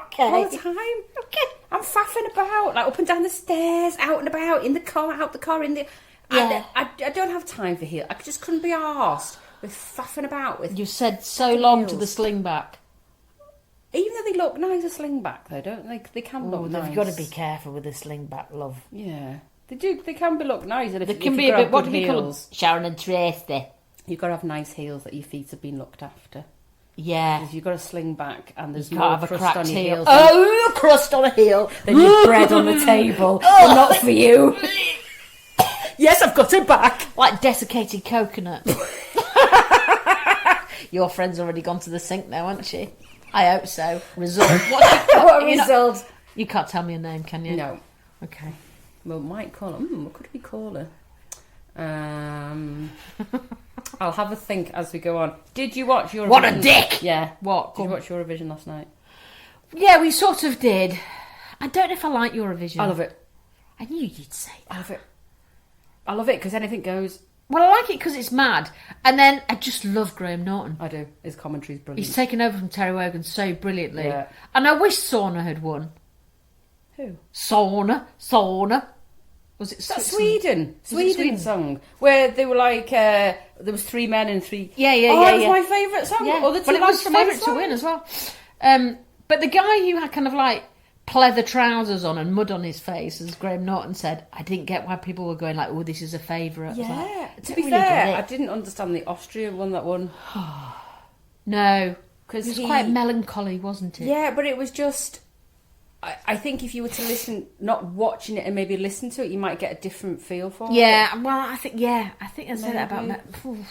Okay. All the time. Okay. I'm faffing about, like up and down the stairs, out and about, in the car, out the car, in the... Yeah. I don't have time for heels. I just couldn't be arsed with faffing about with... You said so long heels. to the slingback. Even though they look nice, a slingback though, don't they? They can look nice. You've got to be careful with the slingback, love. Yeah. They do. They can be look nice. And They if can you've be a got bit... What good do we call them? heels, Sharon and Tracy. you've got to have nice heels that your feet have been looked after. Yeah. Because you've got a sling back and there's You more can't have a crust on cracked your heel. heels. Oh, crust on a heel. Then your bread on the table. But not for you. Yes, I've got it back. Like desiccated coconut. Your friend's already gone to the sink now, hasn't she? I hope so. Result. What a result. You can't tell me a name, can you? No. Okay. Well, might call her. What could we call her? I'll have a think as we go on. Did you watch Eurovision? What a dick! Yeah. What? Did you watch Eurovision last night? Yeah, we sort of did. I don't know if I like Eurovision. I love it. I knew you'd say that. I love it. I love it because anything goes. Well, I like it because it's mad. And then I just love Graham Norton. I do. His commentary's brilliant. He's taken over from Terry Wogan so brilliantly. Yeah. And I wish Sauna had won. Who? Sauna. Was it That's Switzerland? Sweden song where they were like there was three men and three. Yeah. That was my favourite song. Yeah. Other two Well, it was lads from favourite to Iceland. win as well. But the guy who had kind of like pleather trousers on and mud on his face, as Graham Norton said, I didn't get why people were going like, oh, this is a favourite. I was like, Yeah. I To don't be really fair, get I it. didn't understand the Austrian one that won. No. Because It was quite melancholy, wasn't it? Yeah, but it was just. I think if you were to listen, not watching it and maybe listen to it, you might get a different feel for it. Yeah, well, I think I said that about... Maybe.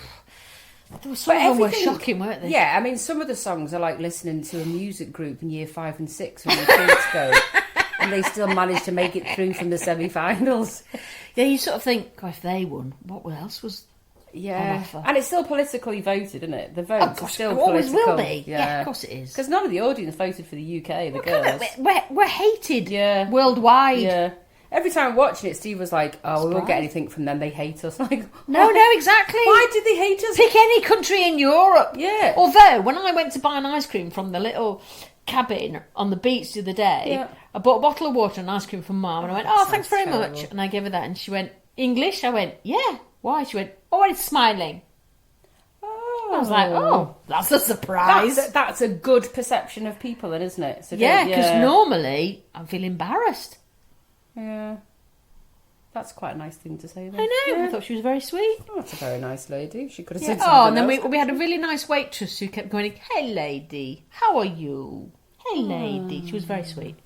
There were some of them were shocking, weren't they? Yeah, I mean, some of the songs are like listening to a music group in year 5 and 6 when the kids go, and they still manage to make it through from the semi-finals. Yeah, you sort of think, God, if they won, what else was on Yeah, offer? and it's still politically voted, isn't it? The votes Of are course, still it always political. will be. Yeah, of course it is. Because none of the audience voted for the UK, the girls. We're hated Yeah. worldwide. Yeah. Every time I'm watching it, Steve was like, "Oh, we won't get anything from them. They hate us." Like, No, exactly. Why did they hate us? Pick any country in Europe. Yeah. Although, when I went to buy an ice cream from the little cabin on the beach the other day, Yeah. I bought a bottle of water and ice cream from Mum, and I went, "Oh, thanks very sounds much." terrible. And I gave her that, and she went, "English?" I went, "Yeah." Why? She went, "Oh, it's smiling." I was like, "Oh, that's a surprise." That's a good perception of people, then, isn't it? So Yeah, because normally I feel embarrassed. Yeah. That's quite a nice thing to say, then. I know. Yeah. I thought she was very sweet. Oh, that's a very nice lady. She could have Yeah. said something Oh, and then else. we had a really nice waitress who kept going, "Hey, lady, how are you? Hey, lady." She was very sweet.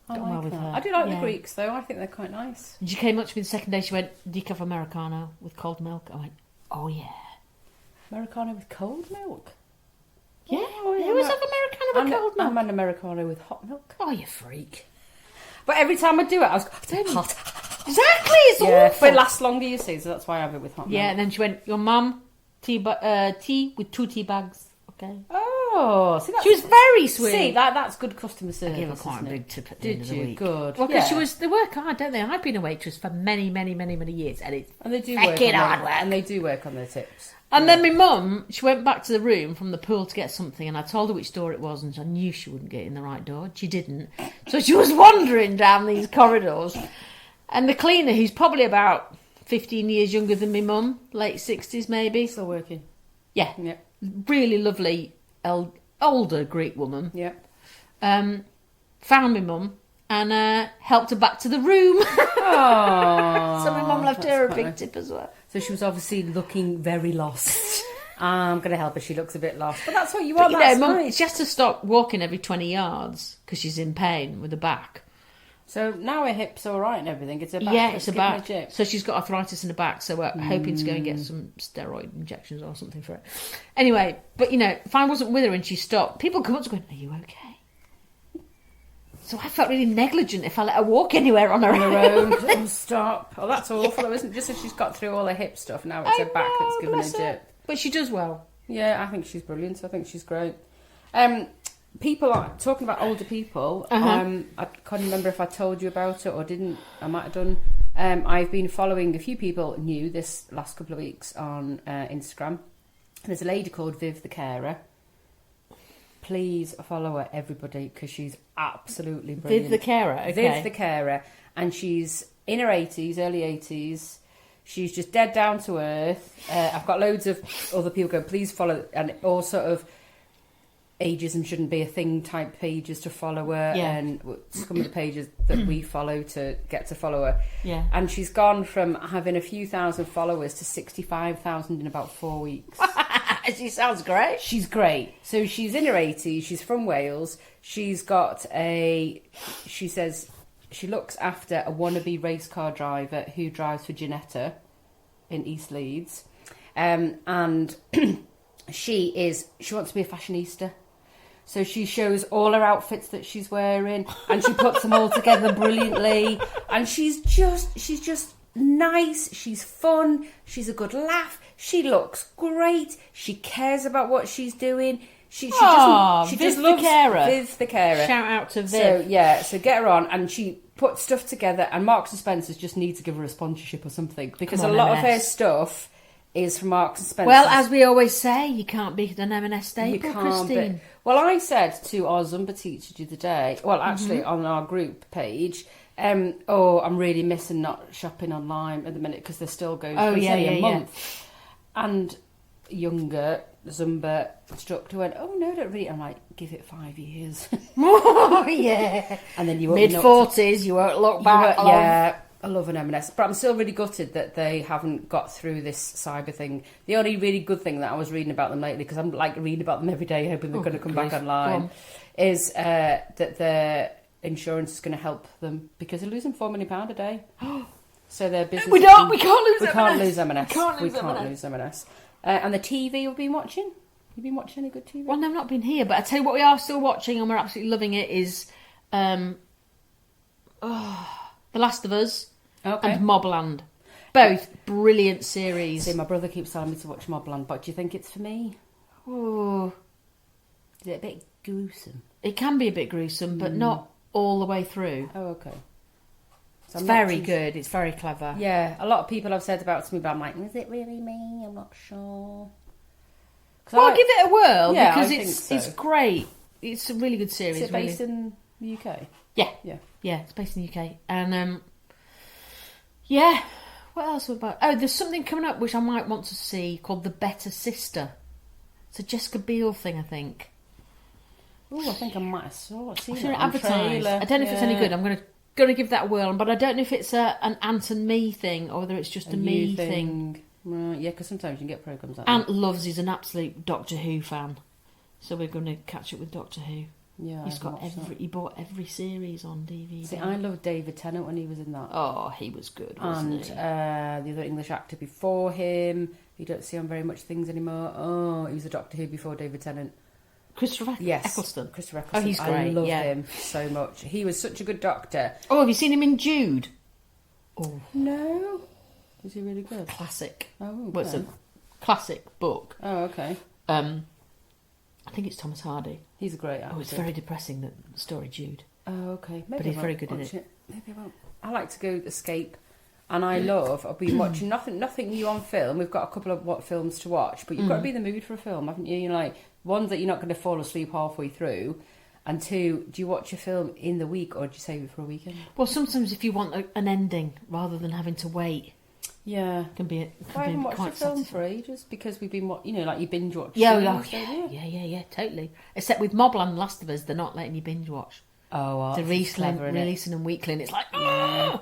I got on well like with that. her. I do like the Yeah. Greeks, though. I think they're quite nice. And she came up to me the second day. She went, "Decaf Americano with cold milk." I went, "Oh yeah, Americano with cold milk? yeah." You always have Americano with cold milk. I'm an Americano with hot milk. Oh, you freak. But every time I do it, I was going, hot. Exactly, it's awful. But it lasts longer, you see, so that's why I have it with hot milk. Yeah, and then she went, your mum, tea with 2 tea bags. Okay. Oh, see, she was very sweet. See, that's good customer service. I gave her quite a big tip at the end of the week. Good. Well, because they work hard, don't they? I've been a waitress for many, many, many, many years, and they do work hard work. And they do work on their tips. And then my mum, she went back to the room from the pool to get something, and I told her which door it was, and I knew she wouldn't get in the right door. She didn't. So she was wandering down these corridors, and the cleaner, who's probably about 15 years younger than my mum, late 60s maybe. Still working. Yeah. Really lovely older Greek woman. Yeah. Found my mum and helped her back to the room. Oh, so my mum left her a big tip as well. So she was obviously looking very lost. I'm going to help her. She looks a bit lost, but that's what you want. That's Mum, she has to stop walking every 20 yards because she's in pain with her back. So now her hip's all right and everything. It's her back. Yeah, it's her back. So she's got arthritis in her back. So we're hoping to go and get some steroid injections or something for it. Anyway, but if I wasn't with her and she stopped, people come up to going, "Are you okay?" So I felt really negligent if I let her walk anywhere on her own. Oh, stop! Oh, that's awful. It wasn't just as she's got through all her hip stuff. Now it's her back that's given her jip. But she does well. Yeah, I think she's brilliant. I think she's great. People are talking about older people. I can't remember if I told you about it or didn't. I might have done. I've been following a few people new this last couple of weeks on Instagram. There's a lady called Viv the Carer. Please follow her, everybody, because she's absolutely brilliant. Viv the Carer, okay. Viv the Carer, and she's in her 80s, early 80s. She's just dead down to earth. I've got loads of other people going, please follow, and all sort of ageism shouldn't be a thing type pages to follow her, and some of the pages that we follow to get to follow her. Yeah. And she's gone from having a few thousand followers to 65,000 in about 4 weeks. She sounds great. She's great. So she's in her 80s. She's from Wales. She's got she says she looks after a wannabe race car driver who drives for Ginetta in East Leeds. And she wants to be a fashionista. So she shows all her outfits that she's wearing and she puts them all together brilliantly. And she's just nice. She's fun. She's a good laugh. She looks great. She cares about what she's doing. She just loves Viv the Carer. Shout out to Viv. So get her on, and she puts stuff together, and Marks and Spencer's just need to give her a sponsorship or something, because a lot of her stuff is from Marks and Spencer. Well, as we always say, you can't beat an M&S staple, Christine. Well, I said to our Zumba teacher the other day, well, actually on our group page, I'm really missing not shopping online at the minute because they're still going for a month. And younger Zumba instructor went, "Oh no, don't really." I'm like, "Give it 5 years." Oh yeah. And then you won't mid-40s, you won't look back. Yeah, I love an M&S, but I'm still really gutted that they haven't got through this cyber thing. The only really good thing that I was reading about them lately, because I'm like reading about them every day, hoping they're going to come back online, is that their insurance is going to help them because they're losing £4 million a day. So their business. We can't lose M&S. We can't lose M&S. And the TV you've been watching? You've been watching any good TV? Well, no, I've not been here, but I tell you what, we are still watching, and we're absolutely loving it. Is The Last of Us and Mobland. Both brilliant series. See, my brother keeps telling me to watch Mobland, but do you think it's for me? Oh, is it a bit gruesome? It can be a bit gruesome, but not all the way through. Oh, okay. It's very good. It's very clever. Yeah, a lot of people have said about it to me, but I'm like, is it really me? I'm not sure. Well, give it a whirl because it's great. It's a really good series. Is it based in the UK? Yeah. It's based in the UK, and what else about? Oh, there's something coming up which I might want to see called The Better Sister. It's a Jessica Biel thing, I think. Oh, I think I might have seen it advertised. I don't know if it's any good. I'm going to give that a whirl, but I don't know if it's an Ant and me thing or whether it's just a me thing. Right, yeah, because sometimes you can get programmes like Ant loves, he's an absolute Doctor Who fan, so we're going to catch up with Doctor Who. Yeah, he bought every series on DVD. See, I loved David Tennant when he was in that. Oh, he was good, wasn't he? And the other English actor before him, you don't see on very much things anymore. Oh, he was a Doctor Who before David Tennant. Christopher Yes, Eccleston. Christopher Eccleston. Oh, he's great. I love yeah. him so much. He was such a good doctor. Oh, have you seen him in Jude? Oh, No. Is he really good? classic. Oh, okay. Well, it's a classic book. Oh, okay. I think it's Thomas Hardy. He's a great actor. Oh, it's very depressing, the story Jude. Oh, okay. Maybe But he's I very won't good in watch it. Maybe I won't. I like to go escape, and I've been watching nothing new on film. We've got a couple of films to watch, but you've got to be in the mood for a film, haven't you? You know, like one that you're not going to fall asleep halfway through, and two, do you watch a film in the week or do you save it for a weekend? Well, sometimes if you want an ending rather than having to wait, Yeah. it can be. I haven't watched a quite film satisfying. for ages because we've been, like you binge watch. Yeah, films, yeah, totally. Except with Mobland, Last of Us, they're not letting you binge watch. Oh, well, They're releasing them weekly, and it's like, oh!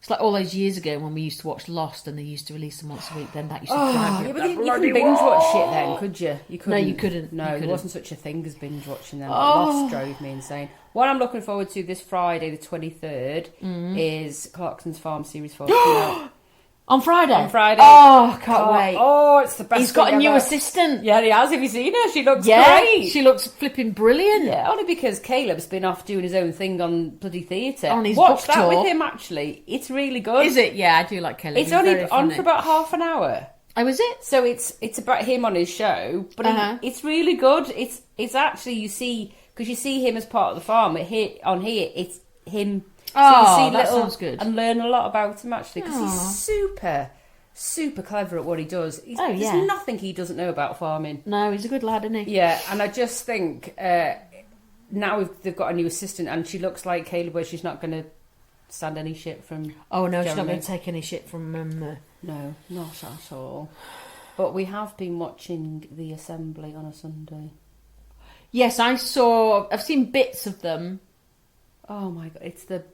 It's like all those years ago when we used to watch Lost, and they used to release them once a week. Then that used to drive me. Yeah, but you couldn't binge watch shit then, could you? You couldn't. No, you couldn't. No, You there couldn't. wasn't such a thing as binge watching them. Lost drove me insane. What I'm looking forward to this Friday, the 23rd, is Clarkson's Farm Series 4. On Friday? On Friday. Oh, can't wait. Oh, it's the best He's got a thing new ever. assistant. Yeah, he has. Have you seen her? She looks Yeah, great. she looks flipping brilliant. Yeah, only because Caleb's been off doing his own thing on bloody theatre. On his Watch book that tour. with him, actually. It's really good. Is it? Yeah, I do like Kelly. It's He's only very on funny. for about half an hour. Oh, is it? So it's about him on his show, but it's really good. It's actually, you see, because you see him as part of the farm. On here, it's him. Oh, so you see that sounds good. And learn a lot about him, actually, because he's super clever at what he does. There's nothing he doesn't know about farming. No, he's a good lad, isn't he? Yeah, and I just think now they've got a new assistant, and she looks like Caleb, where she's not going to stand any shit from. Oh no, she's not Jeremy. going to take any shit from No, not at all. But we have been watching the Assembly on a Sunday. Yes, I've seen bits of them. Oh my god, it's the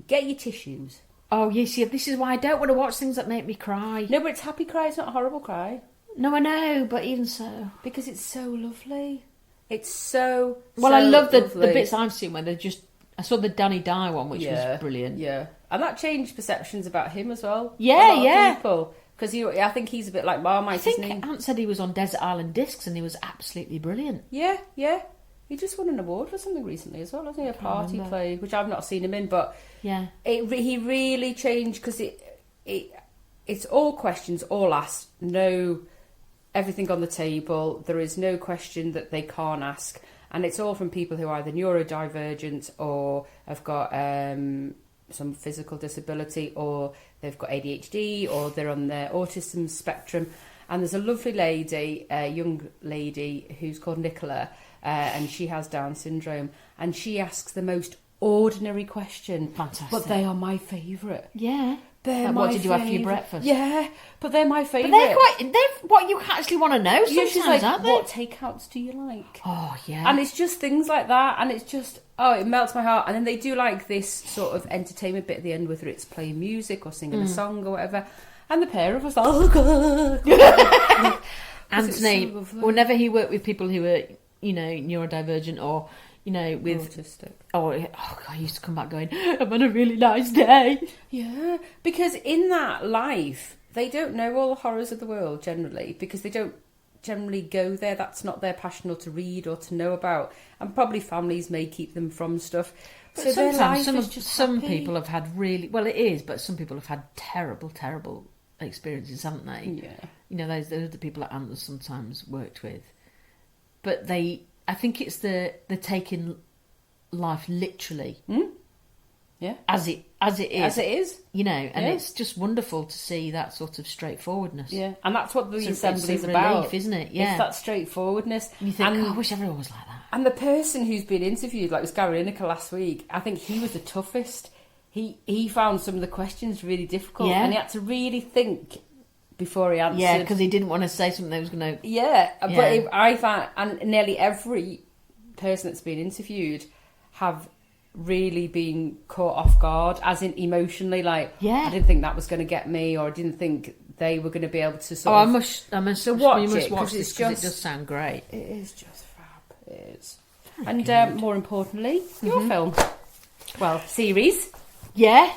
get your tissues. Oh yes, yeah, this is why I don't want to watch things that make me cry. No, but it's happy cry. It's not a horrible cry. No, I know, but even so, Because it's so lovely. It's so well, so I love the lovely. bits I've seen where they're just. I saw the Danny Dye one, which was brilliant. Yeah, and that changed perceptions about him as well. Yeah, A lot of yeah. people, because I think he's a bit like Marmite, I think isn't he? Ant said he was on Desert Island Discs and he was absolutely brilliant. Yeah. He just won an award for something recently as well, hasn't he? A party remember. play, which I've not seen him in, but Yeah. he really changed because it's all questions, all asked, no everything on the table. There is no question that they can't ask, and it's all from people who are either neurodivergent or have got some physical disability, or they've got ADHD, or they're on the autism spectrum. And there's a lovely lady, a young lady who's called Nicola, and she has Down syndrome, and she asks the most ordinary question. Fantastic. But they are my favourite. Yeah. They're Like, my what did you have for your favourite. breakfast? Yeah, but they're my But favourite. they're what you actually want to know Yeah, sometimes, she's like, aren't they? what takeouts do you like? Oh, yeah. And it's just things like that, and it's just, it melts my heart. And then they do like this sort of entertainment bit at the end, whether it's playing music or singing a song or whatever. And the pair of us are, oh God. Anthony, so lovely. whenever he worked with people who were, neurodivergent or, with... Autistic. Oh, God, I used to come back going, I'm on a really nice day. Yeah, because in that life, they don't know all the horrors of the world generally, because they don't generally go there. That's not their passion, or to read or to know about. And probably families may keep them from stuff. But So their life sometimes is just some happy. people have had really... Well, it is, but some people have had terrible, terrible experiences, haven't they? Yeah. Those are the people that Anna sometimes worked with. But I think it's the taking life literally. Yeah. As it is. As it is. And it's just wonderful to see that sort of straightforwardness. Yeah, and that's what the It's assembly's a relief, about, isn't it? Yeah. It's that straightforwardness. And you think, and, I wish everyone was like that. and the person who's been interviewed, like was Gary Lineker last week, I think he was the toughest. He found some of the questions really difficult, Yeah. and he had to really think before he answered. Yeah, because he didn't want to say something that was going to... Yeah, Yeah. but I found, and nearly every person that's been interviewed have really been caught off guard, as in emotionally, like, Yeah. I didn't think that was going to get me, or I didn't think they were going to be able to sort I of... must So watch watch you must it, watch 'cause this it's because just- it does sound great. It is just fab. It is. And more importantly, your film. Well, series. Yeah.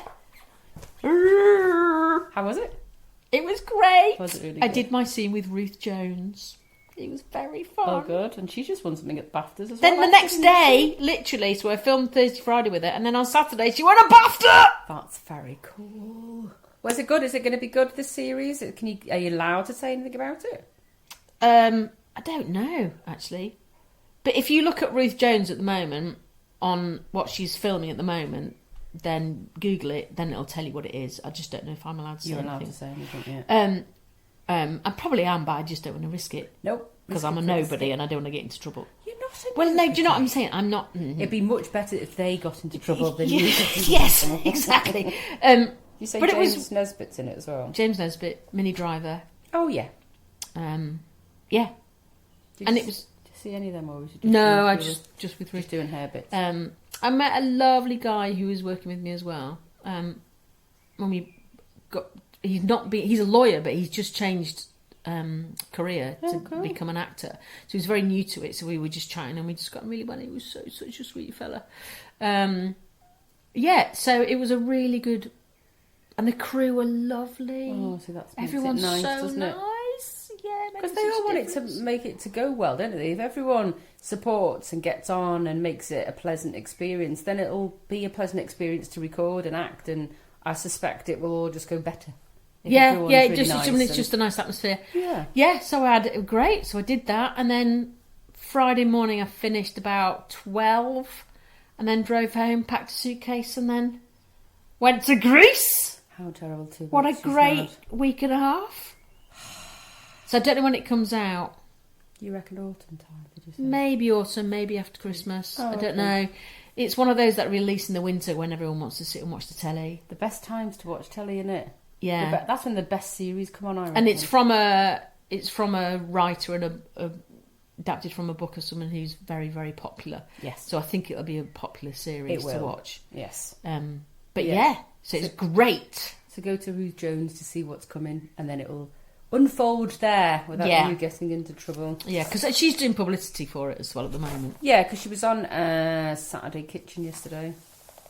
How was it? It was great. Was it really I good? did my scene with Ruth Jones. It was very fun. Oh, good. And she just won something at the BAFTAs as Then well. the next day, literally, so I filmed Thursday, Friday with her, and then on Saturday she won a BAFTA! That's very cool. Was it good? Is it going to be good, this series? Are you allowed to say anything about it? I don't know, actually. But if you look at Ruth Jones at the moment, on what she's filming at the moment, then Google it, then it'll tell you what it is. I just don't know if I'm allowed to say anything. You're allowed to say anything, yeah. I probably am, but I just don't want to risk it. Nope. Because I'm a nobody and I don't want to get into trouble. You're not a Well, no, nobody. do you know what I'm saying? I'm not... It'd be much better if they got into trouble than you got into Yes, trouble. exactly. You say but James Nesbitt's in it as well? James Nesbitt, Mini Driver. Oh, yeah. Yeah. Did It you was... see any of them, or was you just No, I doing- just with just Ruth. doing hair bits? I met a lovely guy who was working with me as well. When we got... He's a lawyer, but he's just changed... career to become an actor, so he was very new to it, so we were just chatting and we just got really well. He was such a sweet fella. So it was a really good, and the crew were lovely. Oh, so that's everyone's nice, so doesn't it? nice. Yeah, Because they all want it to make it to go well, don't they? If everyone supports and gets on and makes it a pleasant experience, then it'll be a pleasant experience to record and act, and I suspect it will all just go better. Yeah, Everyone's it really just nice it's and- just a nice atmosphere. Yeah. So I had it great. So I did that, and then Friday morning I finished about 12, and then drove home, packed a suitcase, and then went to Greece. How terrible too. What a great week and a half. So I don't know when it comes out. You reckon autumn time? Did you say? Maybe autumn, maybe after Christmas. Oh, I don't okay. know. It's one of those that release in the winter when everyone wants to sit and watch the telly. The best times to watch telly, innit? Yeah. That's when the best series come on, I reckon. And it's from a writer and adapted from a book of someone who's very, very popular. Yes. So I think it'll be a popular series It will. to watch. Yes. But Yeah. so it's great. So go to Ruth Jones to see what's coming, and then it will unfold there without you getting into trouble. Yeah, because she's doing publicity for it as well at the moment. Yeah, because she was on Saturday Kitchen yesterday.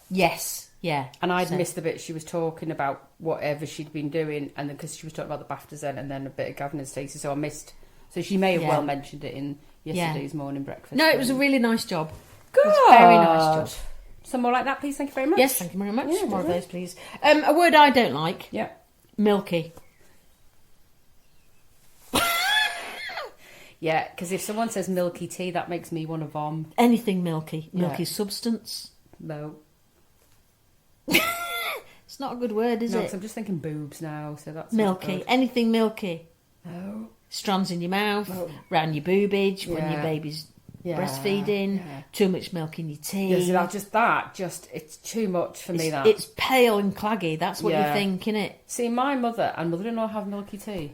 Yes, yeah. And I'd missed the bit she was talking about whatever she'd been doing, and then because she was talking about the BAFTAs then, and then a bit of Gavin and Stacey, so I missed. So she may have well mentioned it in yesterday's morning breakfast. No, it was a really nice job. Good. It was a very nice job. Some more like that, please. Thank you very much. Yes, thank you very much. Yeah, More of definitely. those, please. A word I don't like. Yeah. Milky. Yeah, because if someone says milky tea, that makes me want to vom. Anything milky. Yeah. Milky substance. No. It's not a good word, is No, it? 'cause I'm just thinking boobs now, so that's not Milky. good. Anything milky. No. Strands in your mouth, No. round your boobage when your Yeah. baby's Yeah, breastfeeding, yeah. too much milk in your tea. Yeah, so just it's too much for me. That It's pale and claggy. That's what Yeah. you think, innit? See, my mother and mother-in-law have milky tea.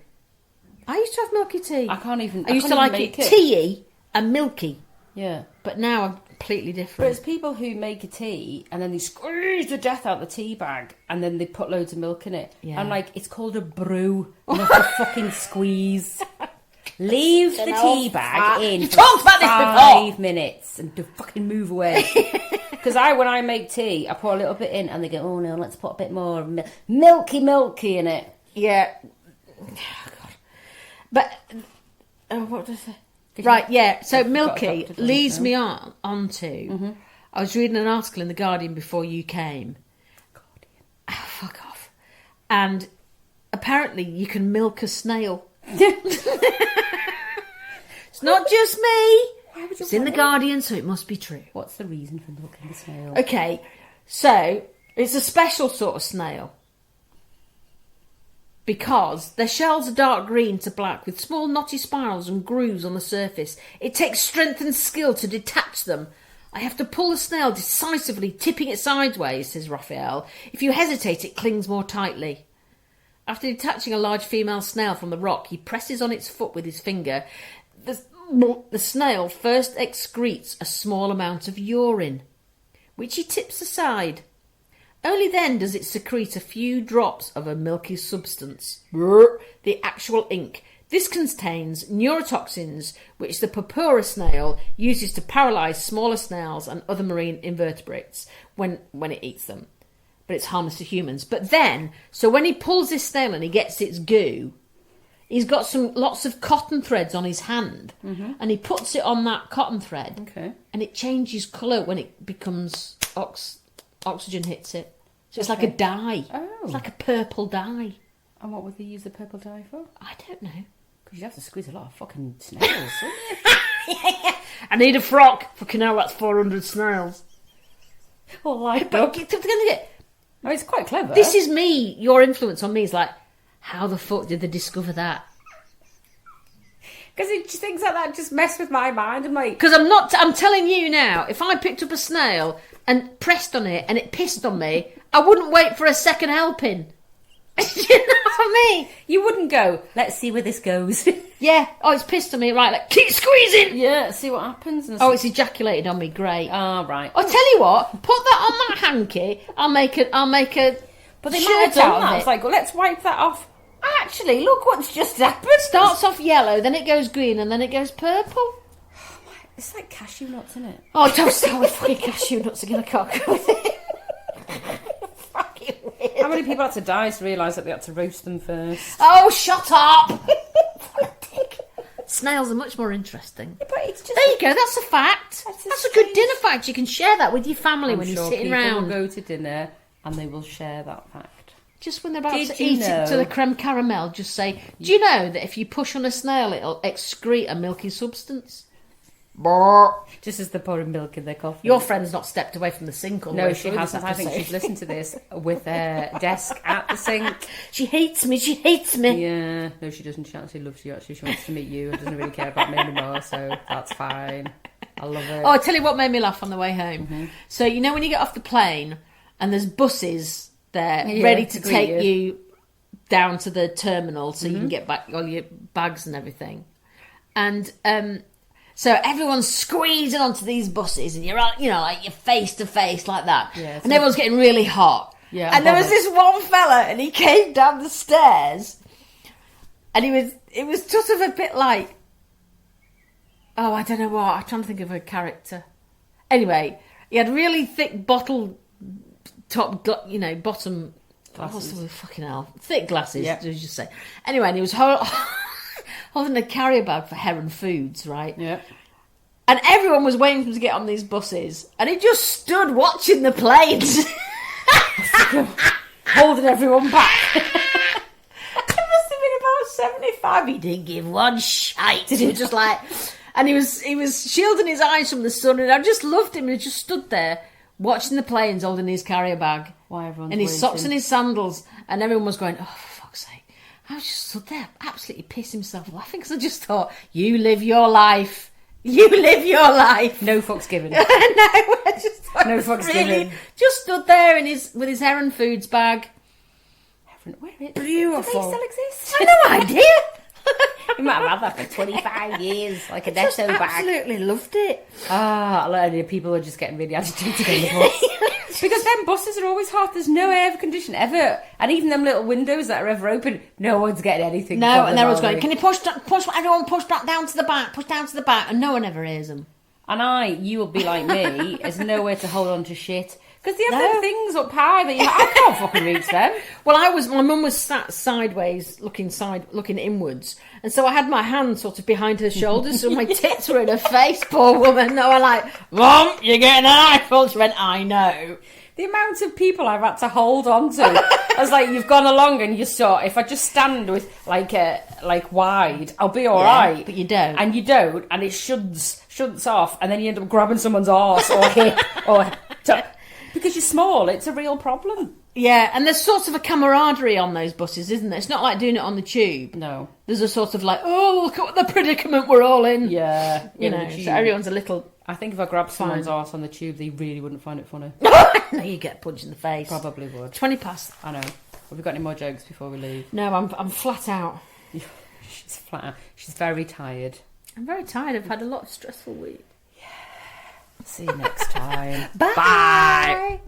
I used to have milky tea. I can't even. I used can't to even like make it teaey and milky, Yeah, but now I'm completely but different. it's people who make a tea and then they squeeze the death out the tea bag and then they put loads of milk in it. Yeah. I'm like, it's called a brew, not a fucking squeeze. Leave the tea bag in You for talked about this 5 minutes and to fucking move away. Because when I make tea, I pour a little bit in and they go, oh no, let's put a bit more milky in it. Yeah. Oh, God. But what did I say? Right, yeah. So milky doctor leads now. me onto. I was reading an article in the Guardian before you came. Guardian. Oh, fuck off. And apparently you can milk a snail. It's not just me. It's in the Guardian, so it must be true. What's the reason for milking the snail? Okay, so it's a special sort of snail. Because their shells are dark green to black with small knotty spirals and grooves on the surface. It takes strength and skill to detach them. I have to pull the snail decisively, tipping it sideways, says Raphael. If you hesitate, it clings more tightly. After detaching a large female snail from the rock, he presses on its foot with his finger. The snail first excretes a small amount of urine, which he tips aside. Only then does it secrete a few drops of a milky substance, the actual ink. This contains neurotoxins, which the purpura snail uses to paralyse smaller snails and other marine invertebrates when it eats them. But it's harmless to humans. But then, so when he pulls this snail and he gets its goo, he's got lots of cotton threads on his hand, and he puts it on that cotton thread, and it changes colour when it becomes oxygen hits it. So it's like a dye. Oh. It's like a purple dye. And what would they use the purple dye for? I don't know. Because you have to squeeze a lot of fucking snails. Yeah. I need a frock. Fucking hell, that's 400 snails. All like But oh, it's quite clever. this is me. Your influence on me is like, how the fuck did they discover that? Because things like that just mess with my mind. I'm like... Because I'm telling you now, if I picked up a snail and pressed on it and it pissed on me, I wouldn't wait for a second helping. You know what I mean? You wouldn't go, let's see where this goes. Yeah. Oh, it's pissed on me. Right, like, keep squeezing. Yeah, see what happens. And Oh, it's ejaculated on me. Great. Ah, right. I'll tell you what. Put that on that hanky. I'll make a But they might shirt have done out that. of It's it. like, well, let's wipe that off. Actually, look what's just happened. Starts off yellow, then it goes green, and then it goes purple. It's like cashew nuts, isn't it? Oh, don't start with fucking cashew nuts again. I can't go with it. Fucking weird. How many people had to die to realise that they had to roast them first? Oh, shut up! What a dick. Snails are much more interesting. But it's just... There you go, that's a fact. That's That's a a good strange- dinner fact. You can share that with your family when you're sitting people round. will go to dinner and they will share that fact. Just when they're about Did to you eat it to know- the creme caramel, just say, do you know that if you push on a snail, it'll excrete a milky substance? Brrr. Just as they're pouring milk in their coffee. Your friend's not stepped away from the sink all the No, way she through this hasn't. I think episode. she's listened to this with her desk at the sink. She hates me, she hates me. Yeah, no, she doesn't. She actually loves you. Actually, she wants to meet you and doesn't really care about me anymore, so that's fine. I love it. Oh, I tell you what made me laugh on the way home. Mm-hmm. So, you know when you get off the plane and there's buses there Yeah, ready to greet take you. you down to the terminal so you Mm-hmm. can get back all your bags and everything. And so everyone's squeezing onto these buses and you're, like you're face to face like that. Yeah, and everyone's getting really hot. Yeah, and there was bothered. this one fella and he came down the stairs and it was sort of a bit like, oh, I don't know what. I'm trying to think of a character. Anyway, he had really thick bottom Glasses. What's the word? Fucking hell. Thick glasses, Yeah. did you just say? Anyway, and he was holding a carrier bag for Heron Foods, right? Yeah. And everyone was waiting for him to get on these buses. And he just stood watching the planes. Holding everyone back. He must have been about 75. He didn't give one shite. He was just like... And he was shielding his eyes from the sun, and I just loved him. He just stood there watching the planes, holding his carrier bag, Why everyone's and his waiting. socks and his sandals, and everyone was going, "Oh, for fuck's sake!" I was just stood there, absolutely pissed himself laughing because I just thought, "You live your life, you live your life." No fucks given. No, I just No fucks really given. just stood there with his Heron Foods bag. Where is it? Beautiful. Do they still exist? I had no idea. You might have had that for 25 years, like a Just Desto bag. absolutely loved it. Ah, a lot of people are just getting really agitated on the bus. Because then buses are always hot, there's no air condition ever. And even them little windows that are ever open, no one's getting anything. No, from and them, everyone's are going, they? can you push everyone push that down to the back, push down to the back, and no one ever hears them. And you will be like me, there's nowhere to hold on to shit. Because they have No. them things up high that I can't fucking reach them. Well, my mum was sat sideways, looking inwards, and so I had my hand sort of behind her shoulders, so my tits were in her face, poor woman. And I was like, Mum, you're getting an eyeful. She went, I know. The amount of people I've had to hold on to. I was like, you've gone along and you saw, if I just stand with like wide, I'll be all right. But you don't. And you don't, and it shunts off, and then you end up grabbing someone's arse or hip or because you're small. It's a real problem. Yeah, and there's sort of a camaraderie on those buses, isn't there? It's not like doing it on the tube. No. There's a sort of like, oh, look at the predicament we're all in. Yeah. You know, so everyone's a little... I think if I grabbed someone's arse on the tube, they really wouldn't find it funny. No, you get a punch in the face. Probably would. 20 past. I know. Have we got any more jokes before we leave? No, I'm flat out. She's flat out. She's very tired. I'm very tired. I've had a lot of stressful week. See you next time. Bye. Bye.